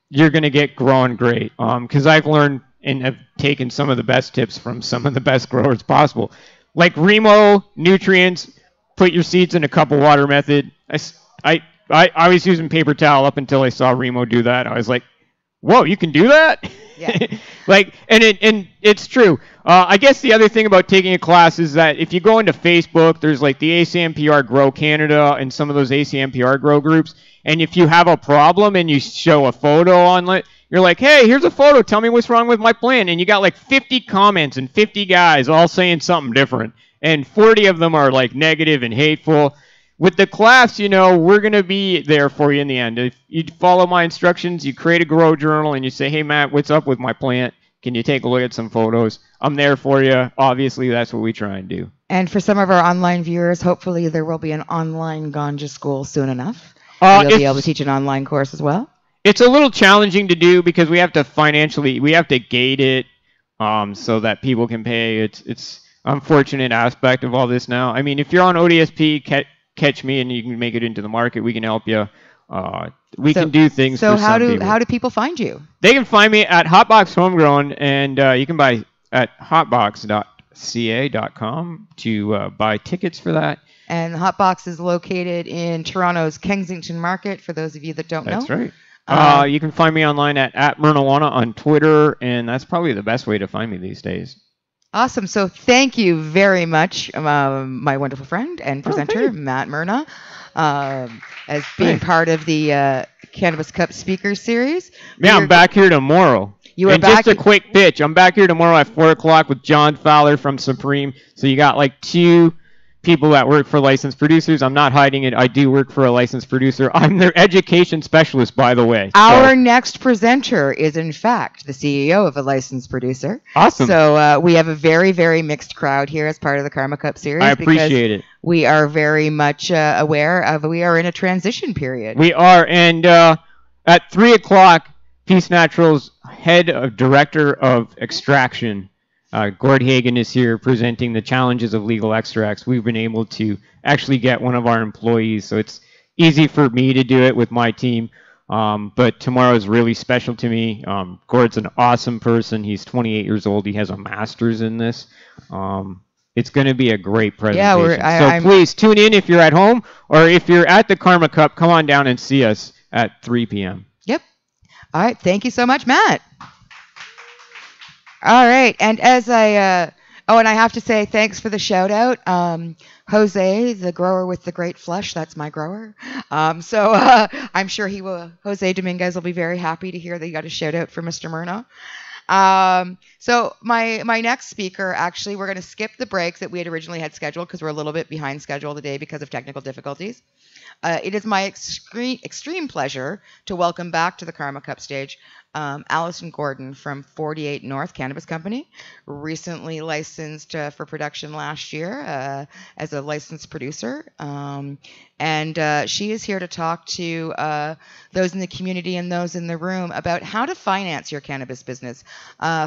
you're going to get growing great. Because I've learned and have taken some of the best tips from some of the best growers possible. Like Remo, nutrients, put your seeds in a cup of water method. I was using paper towel up until I saw Remo do that. I was like, whoa, you can do that? Yeah. and it's true. I guess the other thing about taking a class is that if you go into Facebook, there's like the ACMPR Grow Canada and some of those ACMPR Grow groups. And if you have a problem and you show a photo on it, you're like, hey, here's a photo. Tell me what's wrong with my plant. And you got like 50 comments and 50 guys all saying something different. And 40 of them are like negative and hateful. With the class, we're going to be there for you in the end. If you follow my instructions, you create a grow journal, and you say, hey, Matt, what's up with my plant? Can you take a look at some photos? I'm there for you. Obviously, that's what we try and do. And for some of our online viewers, hopefully there will be an online ganja school soon enough. You'll be able to teach an online course as well. It's a little challenging to do because we have to gate it so that people can pay. It's unfortunate aspect of all this now. I mean, if you're on ODSP, catch me and you can make it into the market. We can help you. We can do things. So for some people. How do people find you? They can find me at Hotbox Homegrown, and you can buy at hotbox.ca.com to buy tickets for that. And Hotbox is located in Toronto's Kensington Market, for those of you that don't know. That's right. You can find me online at Myrnawana on Twitter, and that's probably the best way to find me these days. Awesome. So thank you very much, my wonderful friend and presenter, Matt Myrna, as being part of the Cannabis Cup Speaker Series. Yeah, I'm back here tomorrow. You are and back. Just a quick pitch. I'm back here tomorrow at 4 o'clock with John Fowler from Supreme. So you got like 2 people that work for licensed producers. I'm not hiding it. I do work for a licensed producer. I'm their education specialist, by the way. Our next presenter is, in fact, the CEO of a licensed producer. Awesome. So we have a very, very mixed crowd here as part of the Karma Cup series. I appreciate it. We are very much aware of we are in a transition period. We are. And at 3 o'clock, Peace Natural's head of director of extraction, Gord Hagen, is here presenting the challenges of legal extracts. We've been able to actually get one of our employees, so it's easy for me to do it with my team. But tomorrow is really special to me. Gord's an awesome person. He's 28 years old. He has a master's in this. It's going to be a great presentation. So please tune in if you're at home, or if you're at the Karma Cup, come on down and see us at 3 p.m. Yep. All right. Thank you so much, Matt. All right. And as I and I have to say thanks for the shout out. Jose, the grower with the great flush, that's my grower. So I'm sure Jose Dominguez will be very happy to hear that you got a shout out for Mr. Myrna. So my next speaker, actually, we're going to skip the break that we had originally had scheduled because we're a little bit behind schedule today because of technical difficulties. It is my extreme pleasure to welcome back to the Karma Cup stage Allison Gordon from 48 North Cannabis Company, recently licensed for production last year as a licensed producer. And she is here to talk to those in the community and those in the room about how to finance your cannabis business.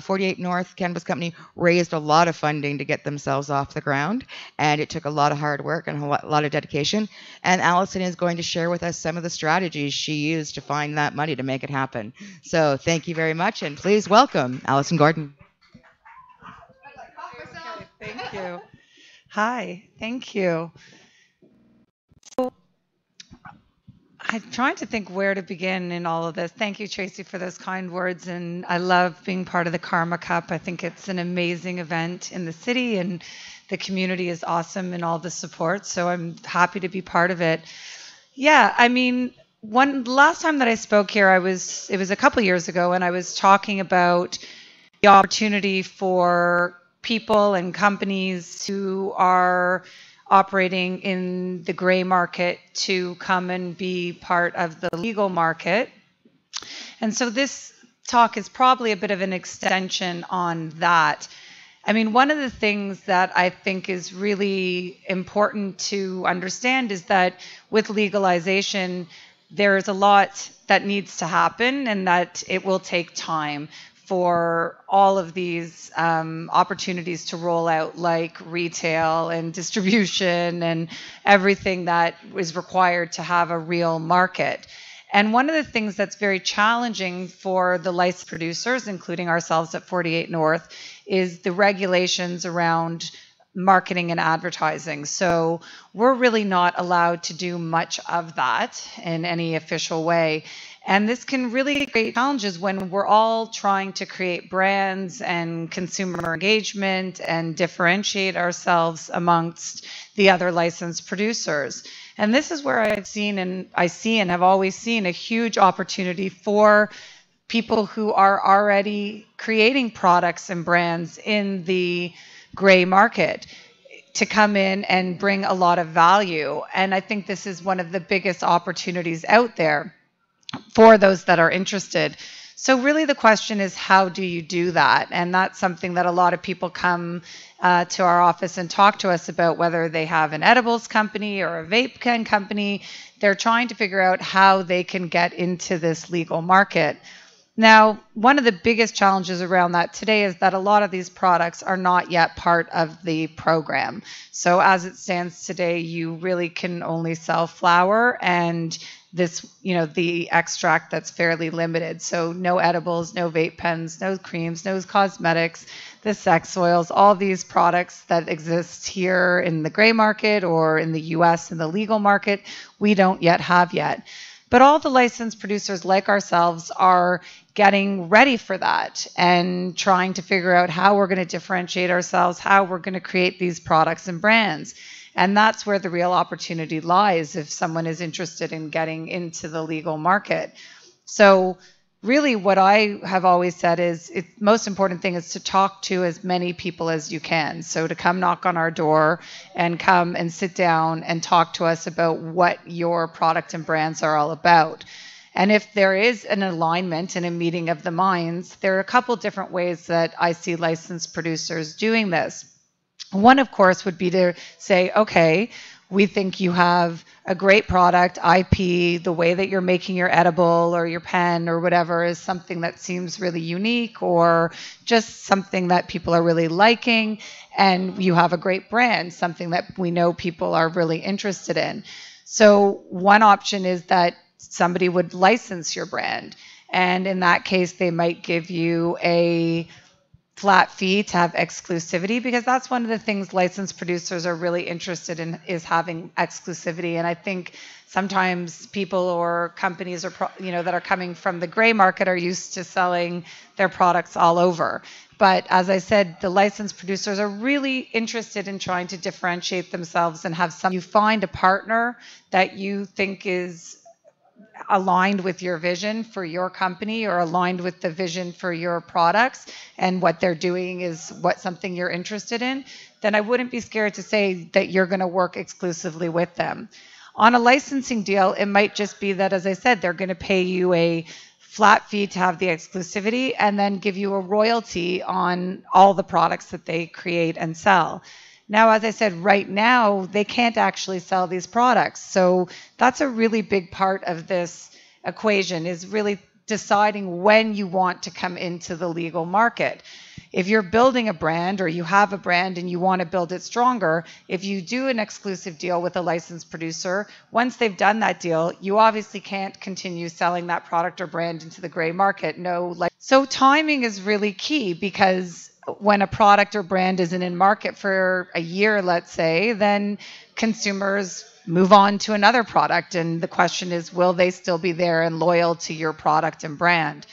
48 North Cannabis Company raised a lot of funding to get themselves off the ground, and it took a lot of hard work and a lot of dedication. And Allison is going to share with us some of the strategies she used to find that money to make it happen. So thank you very much, and please welcome Allison Gordon. Okay, thank you. Hi, thank you. So I'm trying to think where to begin in all of this. Thank you, Tracy, for those kind words. And I love being part of the Karma Cup. I think it's an amazing event in the city, and the community is awesome in all the support. So I'm happy to be part of it. Yeah, I mean, last time that I spoke here, it was a couple years ago, and I was talking about the opportunity for people and companies who are operating in the gray market to come and be part of the legal market. And so this talk is probably a bit of an extension on that. I mean, one of the things that I think is really important to understand is that with legalization, there's a lot that needs to happen, and that it will take time for all of these opportunities to roll out, like retail and distribution and everything that is required to have a real market. And one of the things that's very challenging for the licensed producers, including ourselves at 48 North, is the regulations around marketing and advertising. So we're really not allowed to do much of that in any official way. And this can really create challenges when we're all trying to create brands and consumer engagement and differentiate ourselves amongst the other licensed producers. And this is where I see and have always seen a huge opportunity for people who are already creating products and brands in the gray market to come in and bring a lot of value. And I think this is one of the biggest opportunities out there for those that are interested. So really the question is, how do you do that? And that's something that a lot of people come to our office and talk to us about, whether they have an edibles company or a vape pen company. They're trying to figure out how they can get into this legal market. Now, one of the biggest challenges around that today is that a lot of these products are not yet part of the program. So as it stands today, you really can only sell flower and this, the extract that's fairly limited. So no edibles, no vape pens, no creams, no cosmetics, the sex oils, all these products that exist here in the gray market or in the US in the legal market, we don't yet have yet. But all the licensed producers like ourselves are getting ready for that and trying to figure out how we're going to differentiate ourselves, how we're going to create these products and brands. And that's where the real opportunity lies if someone is interested in getting into the legal market. So really what I have always said is the most important thing is to talk to as many people as you can. So to come knock on our door and come and sit down and talk to us about what your product and brands are all about. And if there is an alignment and a meeting of the minds, there are a couple different ways that I see licensed producers doing this. One, of course, would be to say, okay, we think you have a great product, IP, the way that you're making your edible or your pen or whatever is something that seems really unique or just something that people are really liking, and you have a great brand, something that we know people are really interested in. So one option is that somebody would license your brand. And in that case, they might give you a flat fee to have exclusivity, because that's one of the things licensed producers are really interested in, is having exclusivity. And I think sometimes people or companies are that are coming from the gray market are used to selling their products all over. But as I said, the licensed producers are really interested in trying to differentiate themselves and have some. You find a partner that you think is aligned with your vision for your company, or aligned with the vision for your products, and what they're doing is something you're interested in, then I wouldn't be scared to say that you're going to work exclusively with them. On a licensing deal, it might just be that, as I said, they're going to pay you a flat fee to have the exclusivity and then give you a royalty on all the products that they create and sell. Now, as I said, right now, they can't actually sell these products. So that's a really big part of this equation, is really deciding when you want to come into the legal market. If you're building a brand, or you have a brand and you want to build it stronger, if you do an exclusive deal with a licensed producer, once they've done that deal, you obviously can't continue selling that product or brand into the gray market. So timing is really key, because when a product or brand isn't in market for a year, let's say, then consumers move on to another product. And the question is, will they still be there and loyal to your product and brand?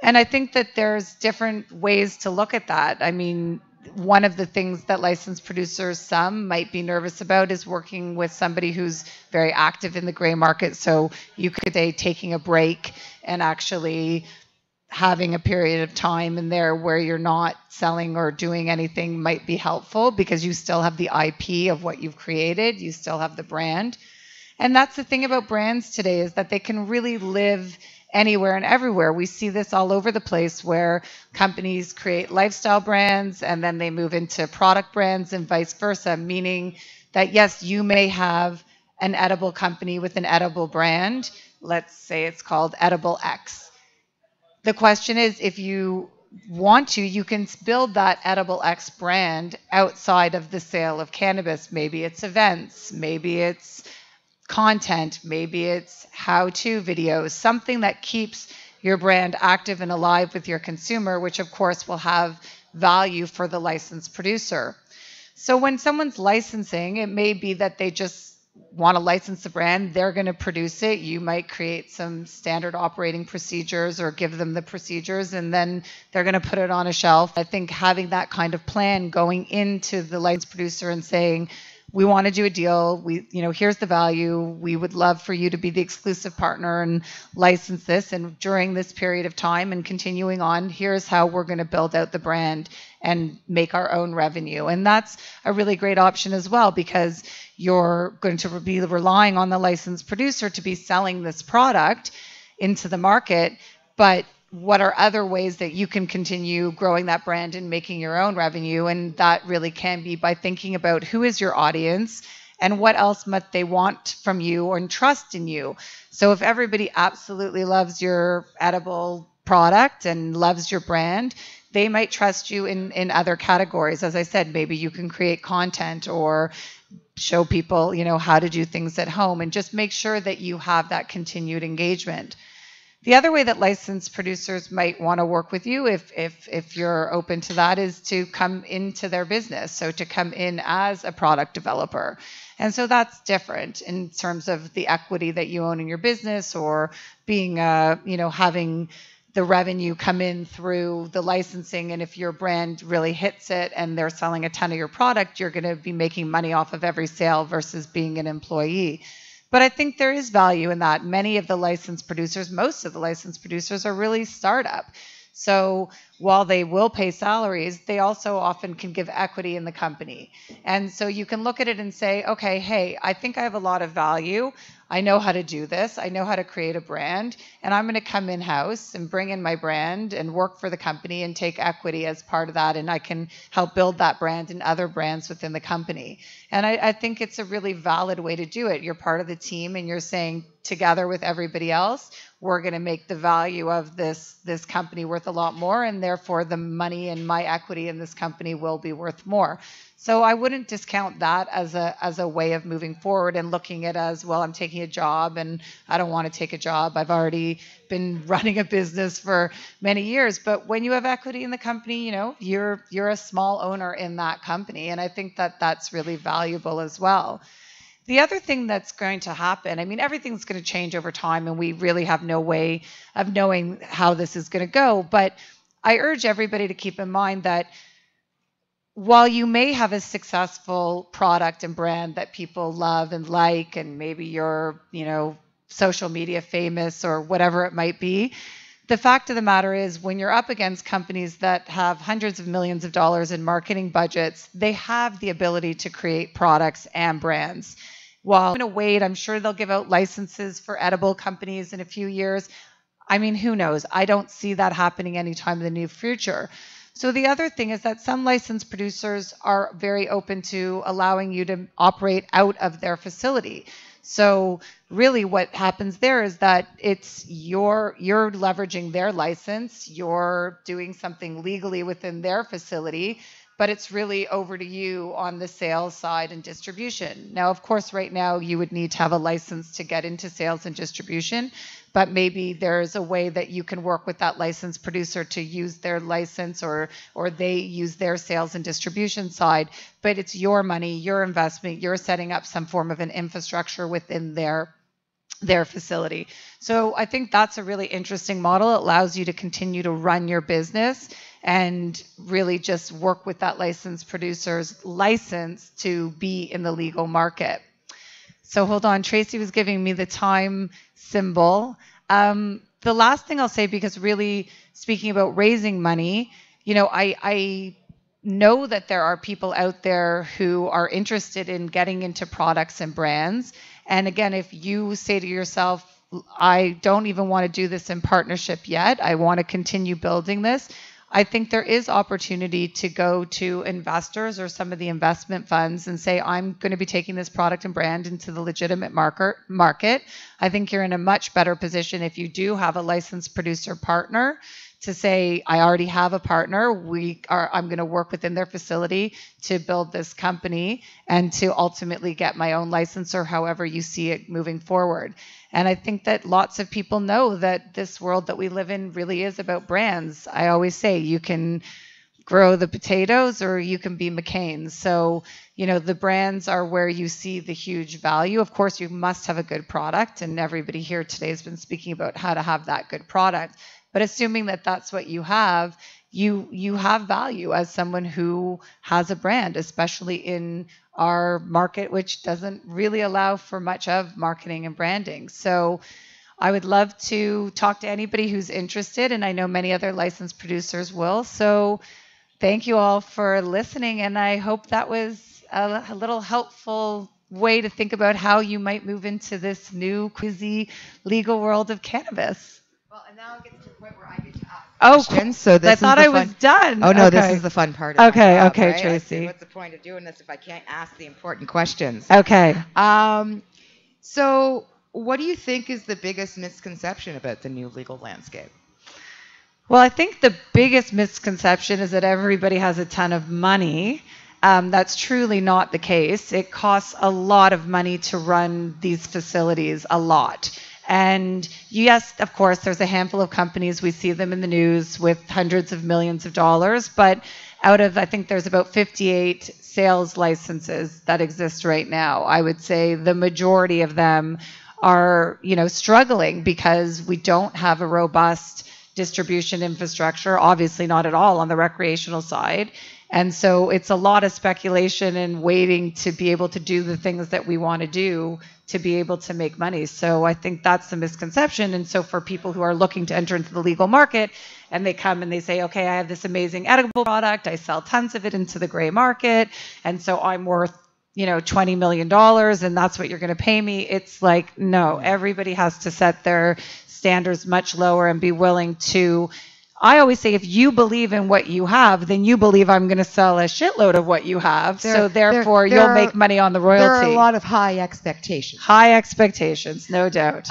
And I think that there's different ways to look at that. I mean, one of the things that licensed producers, some might be nervous about, is working with somebody who's very active in the gray market. So you could say taking a break and actually having a period of time in there where you're not selling or doing anything might be helpful, because you still have the IP of what you've created, you still have the brand. And that's the thing about brands today, is that they can really live anywhere and everywhere. We see this all over the place, where companies create lifestyle brands and then they move into product brands and vice versa, meaning that yes, you may have an edible company with an edible brand. Let's say it's called Edible X. The question is, if you want to, you can build that Edible X brand outside of the sale of cannabis. Maybe it's events, maybe it's content, maybe it's how-to videos, something that keeps your brand active and alive with your consumer, which of course will have value for the licensed producer. So when someone's licensing, it may be that they just want to license the brand, they're going to produce it. You might create some standard operating procedures or give them the procedures, and then they're going to put it on a shelf. I think having that kind of plan going into the license producer and saying, we want to do a deal, here's the value, we would love for you to be the exclusive partner and license this, and during this period of time and continuing on, here's how we're going to build out the brand and make our own revenue. And that's a really great option as well, because you're going to be relying on the licensed producer to be selling this product into the market, but what are other ways that you can continue growing that brand and making your own revenue? And that really can be by thinking about who is your audience and what else might they want from you or trust in you. So if everybody absolutely loves your edible product and loves your brand, they might trust you in other categories. As I said, maybe you can create content or show people, how to do things at home, and just make sure that you have that continued engagement. The other way that licensed producers might want to work with you, if you're open to that, is to come into their business. So to come in as a product developer. And so that's different in terms of the equity that you own in your business, or being, having the revenue come in through the licensing. And if your brand really hits it and they're selling a ton of your product, you're going to be making money off of every sale versus being an employee. But I think there is value in that. Many of the licensed producers, most of the licensed producers, are really startup. So while they will pay salaries, they also often can give equity in the company. And so you can look at it and say, okay, hey, I think I have a lot of value. I know how to do this. I know how to create a brand. And I'm going to come in-house and bring in my brand and work for the company and take equity as part of that. And I can help build that brand and other brands within the company. And I think it's a really valid way to do it. You're part of the team and you're saying, together with everybody else, we're going to make the value of this company worth a lot more, and therefore the money and my equity in this company will be worth more. So I wouldn't discount that as a way of moving forward and looking at as, well, I'm taking a job and I don't want to take a job. I've already been running a business for many years. But when you have equity in the company, you're a small owner in that company. And I think that that's really valuable as well. The other thing that's going to happen, I mean, everything's going to change over time, and we really have no way of knowing how this is going to go. But I urge everybody to keep in mind that while you may have a successful product and brand that people love and like, and maybe you're, social media famous or whatever it might be, the fact of the matter is when you're up against companies that have hundreds of millions of dollars in marketing budgets, they have the ability to create products and brands. While I'm going to wait, I'm sure they'll give out licenses for edible companies in a few years. I mean, who knows? I don't see that happening anytime in the near future. So the other thing is that some licensed producers are very open to allowing you to operate out of their facility. So really what happens there is that it's you're leveraging their license, you're doing something legally within their facility, but it's really over to you on the sales side and distribution. Now, of course, right now you would need to have a license to get into sales and distribution, but maybe there's a way that you can work with that licensed producer to use their license or they use their sales and distribution side, but it's your money, your investment, you're setting up some form of an infrastructure within their facility. So I think that's a really interesting model. It allows you to continue to run your business and really just work with that licensed producer's license to be in the legal market. So hold on, Tracy was giving me the time symbol. The last thing I'll say, because really speaking about raising money, I know that there are people out there who are interested in getting into products and brands. And again, if you say to yourself, I don't even want to do this in partnership yet, I want to continue building this, I think there is opportunity to go to investors or some of the investment funds and say, I'm going to be taking this product and brand into the legitimate market. I think you're in a much better position if you do have a licensed producer partner to say, I already have a partner. I'm going to work within their facility to build this company and to ultimately get my own license, or however you see it moving forward. And I think that lots of people know that this world that we live in really is about brands. I always say you can grow the potatoes or you can be McCain. So, the brands are where you see the huge value. Of course, you must have a good product, and everybody here today has been speaking about how to have that good product. But assuming that that's what you have, you have value as someone who has a brand, especially in our market, which doesn't really allow for much of marketing and branding. So I would love to talk to anybody who's interested, and I know many other licensed producers will. So thank you all for listening, and I hope that was a little helpful way to think about how you might move into this new crazy legal world of cannabis. Well, and now it gets to the point where I get to ask questions. So this I thought I was done. Oh, no, okay. This is the fun part of my job, Okay, right? Tracy. What's the point of doing this if I can't ask the important questions? Okay. So what do you think is the biggest misconception about the new legal landscape? Well, I think the biggest misconception is that everybody has a ton of money. That's truly not the case. It costs a lot of money to run these facilities, a lot. And yes, of course, there's a handful of companies, we see them in the news with hundreds of millions of dollars, but out of, I think there's about 58 sales licenses that exist right now. I would say the majority of them are, struggling because we don't have a robust distribution infrastructure, obviously not at all on the recreational side. And so it's a lot of speculation and waiting to be able to do the things that we want to do to be able to make money. So I think that's the misconception. And so for people who are looking to enter into the legal market and they come and they say, okay, I have this amazing edible product, I sell tons of it into the gray market, and so I'm worth $20 million and that's what you're going to pay me. It's like, no, everybody has to set their standards much lower and be willing to. I always say, if you believe in what you have, then you believe I'm going to sell a shitload of what you have. So therefore, you'll make money on the royalty. There are a lot of high expectations. High expectations, no doubt.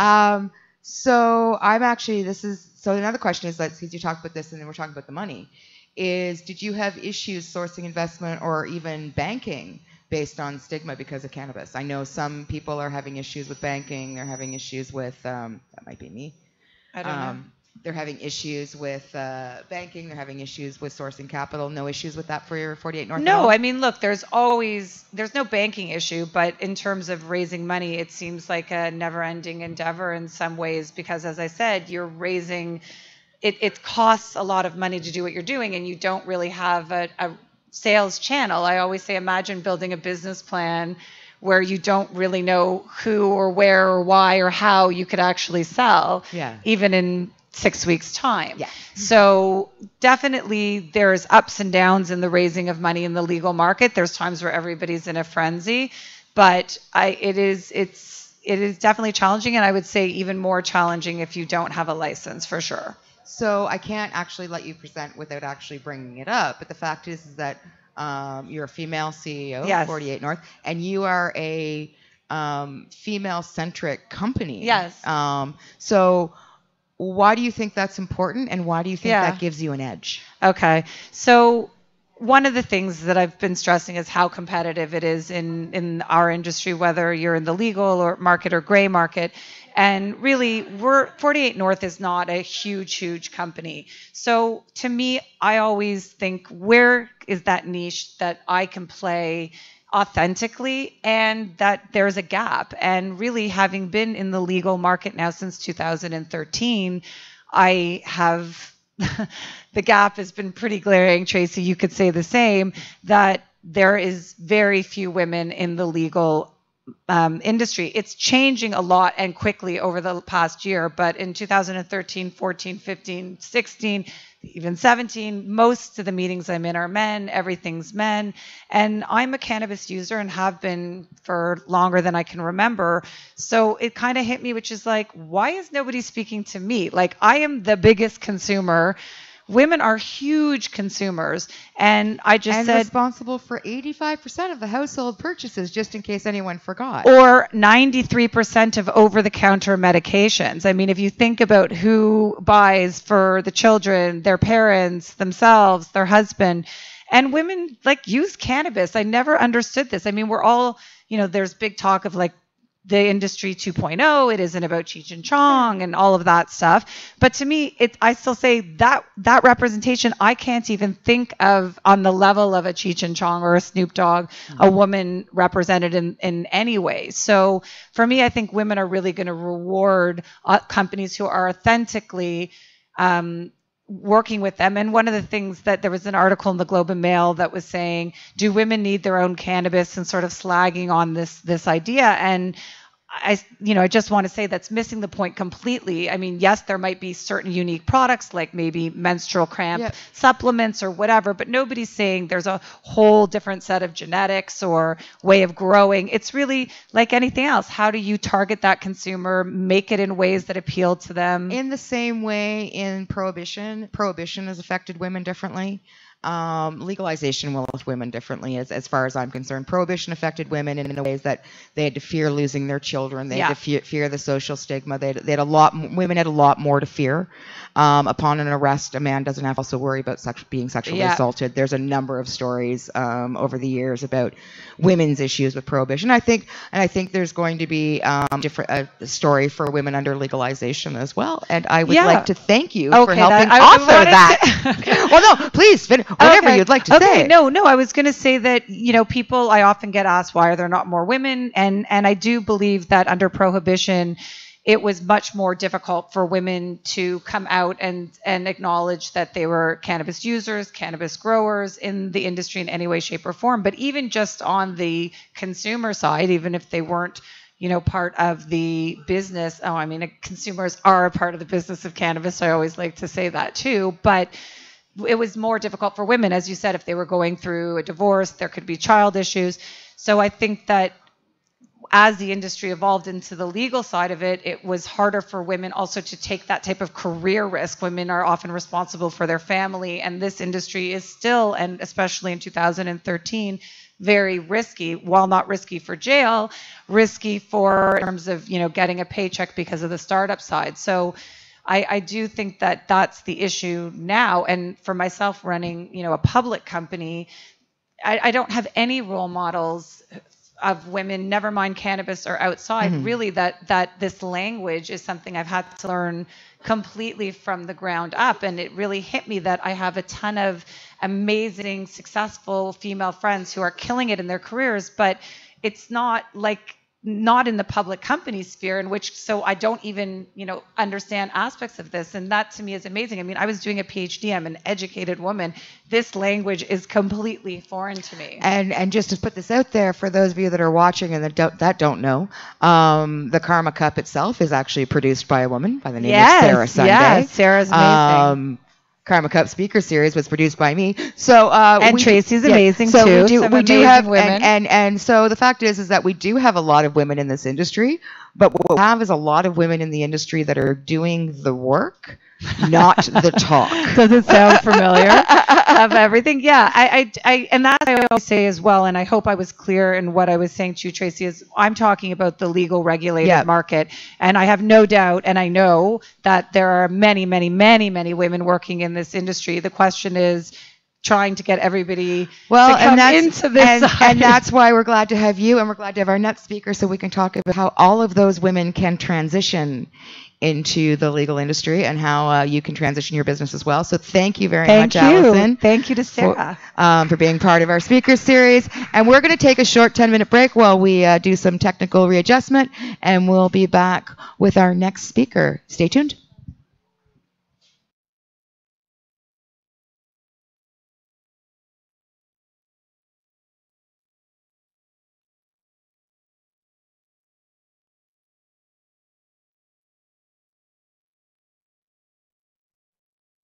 So I'm actually, so another question is that, since you talked about this and then we're talking about the money, did you have issues sourcing investment or even banking based on stigma because of cannabis? I know some people are having issues with banking. They're having issues with, that might be me. I don't know. They're having issues with banking. They're having issues with sourcing capital. No issues with that for your 48 North at all? No, I mean, look, there's no banking issue, but in terms of raising money, it seems like a never-ending endeavor in some ways because, as I said, you're raising, it costs a lot of money to do what you're doing, and you don't really have a sales channel. I always say, imagine building a business plan where you don't really know who or where or why or how you could actually sell, even in 6 weeks' time. Yeah. So definitely there's ups and downs in the raising of money in the legal market. There's times where everybody's in a frenzy, but it is definitely challenging, and I would say even more challenging if you don't have a license, for sure. So I can't actually let you present without actually bringing it up, but the fact is that you're a female CEO, Yes. 48 North, and you are a female-centric company. Yes. So why do you think that's important, and why do you think Yeah. that gives you an edge? Okay. So one of the things that I've been stressing is how competitive it is in our industry, whether you're in the legal or market or gray market. And really, 48 North is not a huge company. So to me, I always think, where is that niche that I can play authentically and that there's a gap? And really, having been in the legal market now since 2013, I have the gap has been pretty glaring. Tracy, you could say the same, that there is very few women in the legal industry. It's changing a lot and quickly over the past year, but in 2013, 14, 15, 16, even 17, most of the meetings I'm in are men, everything's men. And I'm a cannabis user and have been for longer than I can remember. So it kind of hit me, which is like, why is nobody speaking to me? Like, I am the biggest consumer. Women are huge consumers. And I just said, responsible for 85% of the household purchases, just in case anyone forgot. Or 93% of over-the-counter medications. I mean, if you think about who buys for the children, their parents, themselves, their husband, and women use cannabis. I never understood this. I mean, we're all, there's big talk of the industry 2.0, it isn't about Cheech and Chong and all of that stuff. But to me, I still say that representation, I can't even think of on the level of a Cheech and Chong or a Snoop Dogg, a woman represented in any way. So for me, I think women are really going to reward companies who are authentically working with them. And one of the things that there was an article in the Globe and Mail that was saying, do women need their own cannabis, and sort of slagging on this idea. And I just want to say that's missing the point completely. I mean, yes, there might be certain unique products like maybe menstrual cramp supplements or whatever, but nobody's saying there's a whole different set of genetics or way of growing. It's really like anything else. How do you target that consumer, make it in ways that appeal to them? In the same way in prohibition has affected women differently. Legalization will affect women differently, as far as I'm concerned. Prohibition affected women in ways that they had to fear losing their children. They had to fear the social stigma. Women had a lot more to fear. Upon an arrest, a man doesn't have to also worry about being sexually assaulted. There's a number of stories over the years about women's issues with prohibition. I think there's going to be a story for women under legalization as well. And I would like to thank you for helping author that. Well, no, please, whatever you'd like to say. No, I was going to say that, people, I often get asked, why are there not more women? And I do believe that under prohibition, it was much more difficult for women to come out and acknowledge that they were cannabis users, cannabis growers in the industry in any way, shape, or form. But even just on the consumer side, even if they weren't, part of the business. Consumers are a part of the business of cannabis. So I always like to say that too. But it was more difficult for women, as you said, if they were going through a divorce, there could be child issues. So I think that as the industry evolved into the legal side of it, it was harder for women also to take that type of career risk. Women are often responsible for their family, and this industry is still, and especially in 2013, very risky, while not risky for jail, risky for in terms of, getting a paycheck because of the startup side. So I do think that that's the issue now. And for myself running, a public company, I don't have any role models of women, never mind cannabis or outside, really that this language is something I've had to learn completely from the ground up. And it really hit me that I have a ton of amazing, successful female friends who are killing it in their careers, but it's not in the public company sphere, in which, so I don't even, understand aspects of this. And that to me is amazing. I mean, I was doing a PhD, I'm an educated woman. This language is completely foreign to me. And just to put this out there for those of you that are watching and that don't know, the Karma Cup itself is actually produced by a woman by the name of Sarah Sunday. Yes, Sarah's amazing. Karma Cup Speaker Series was produced by me. So and Tracy's amazing so too. We do have women. And so the fact is that we do have a lot of women in this industry, but what we have is a lot of women in the industry that are doing the work, not the talk. Does it sound familiar? Of everything? Yeah, I and that I always say as well, and I hope I was clear in what I was saying to you, Tracy, is I'm talking about the legal regulated market, and I have no doubt, and I know that there are many, many, many, many women working in this industry. The question is trying to get everybody to come into this side. And that's why we're glad to have you, and we're glad to have our next speaker so we can talk about how all of those women can transition into the legal industry and how you can transition your business as well. So thank you very much, Allison. Thank you to Sarah. For being part of our speaker series. And we're going to take a short 10-minute break while we do some technical readjustment, and we'll be back with our next speaker. Stay tuned.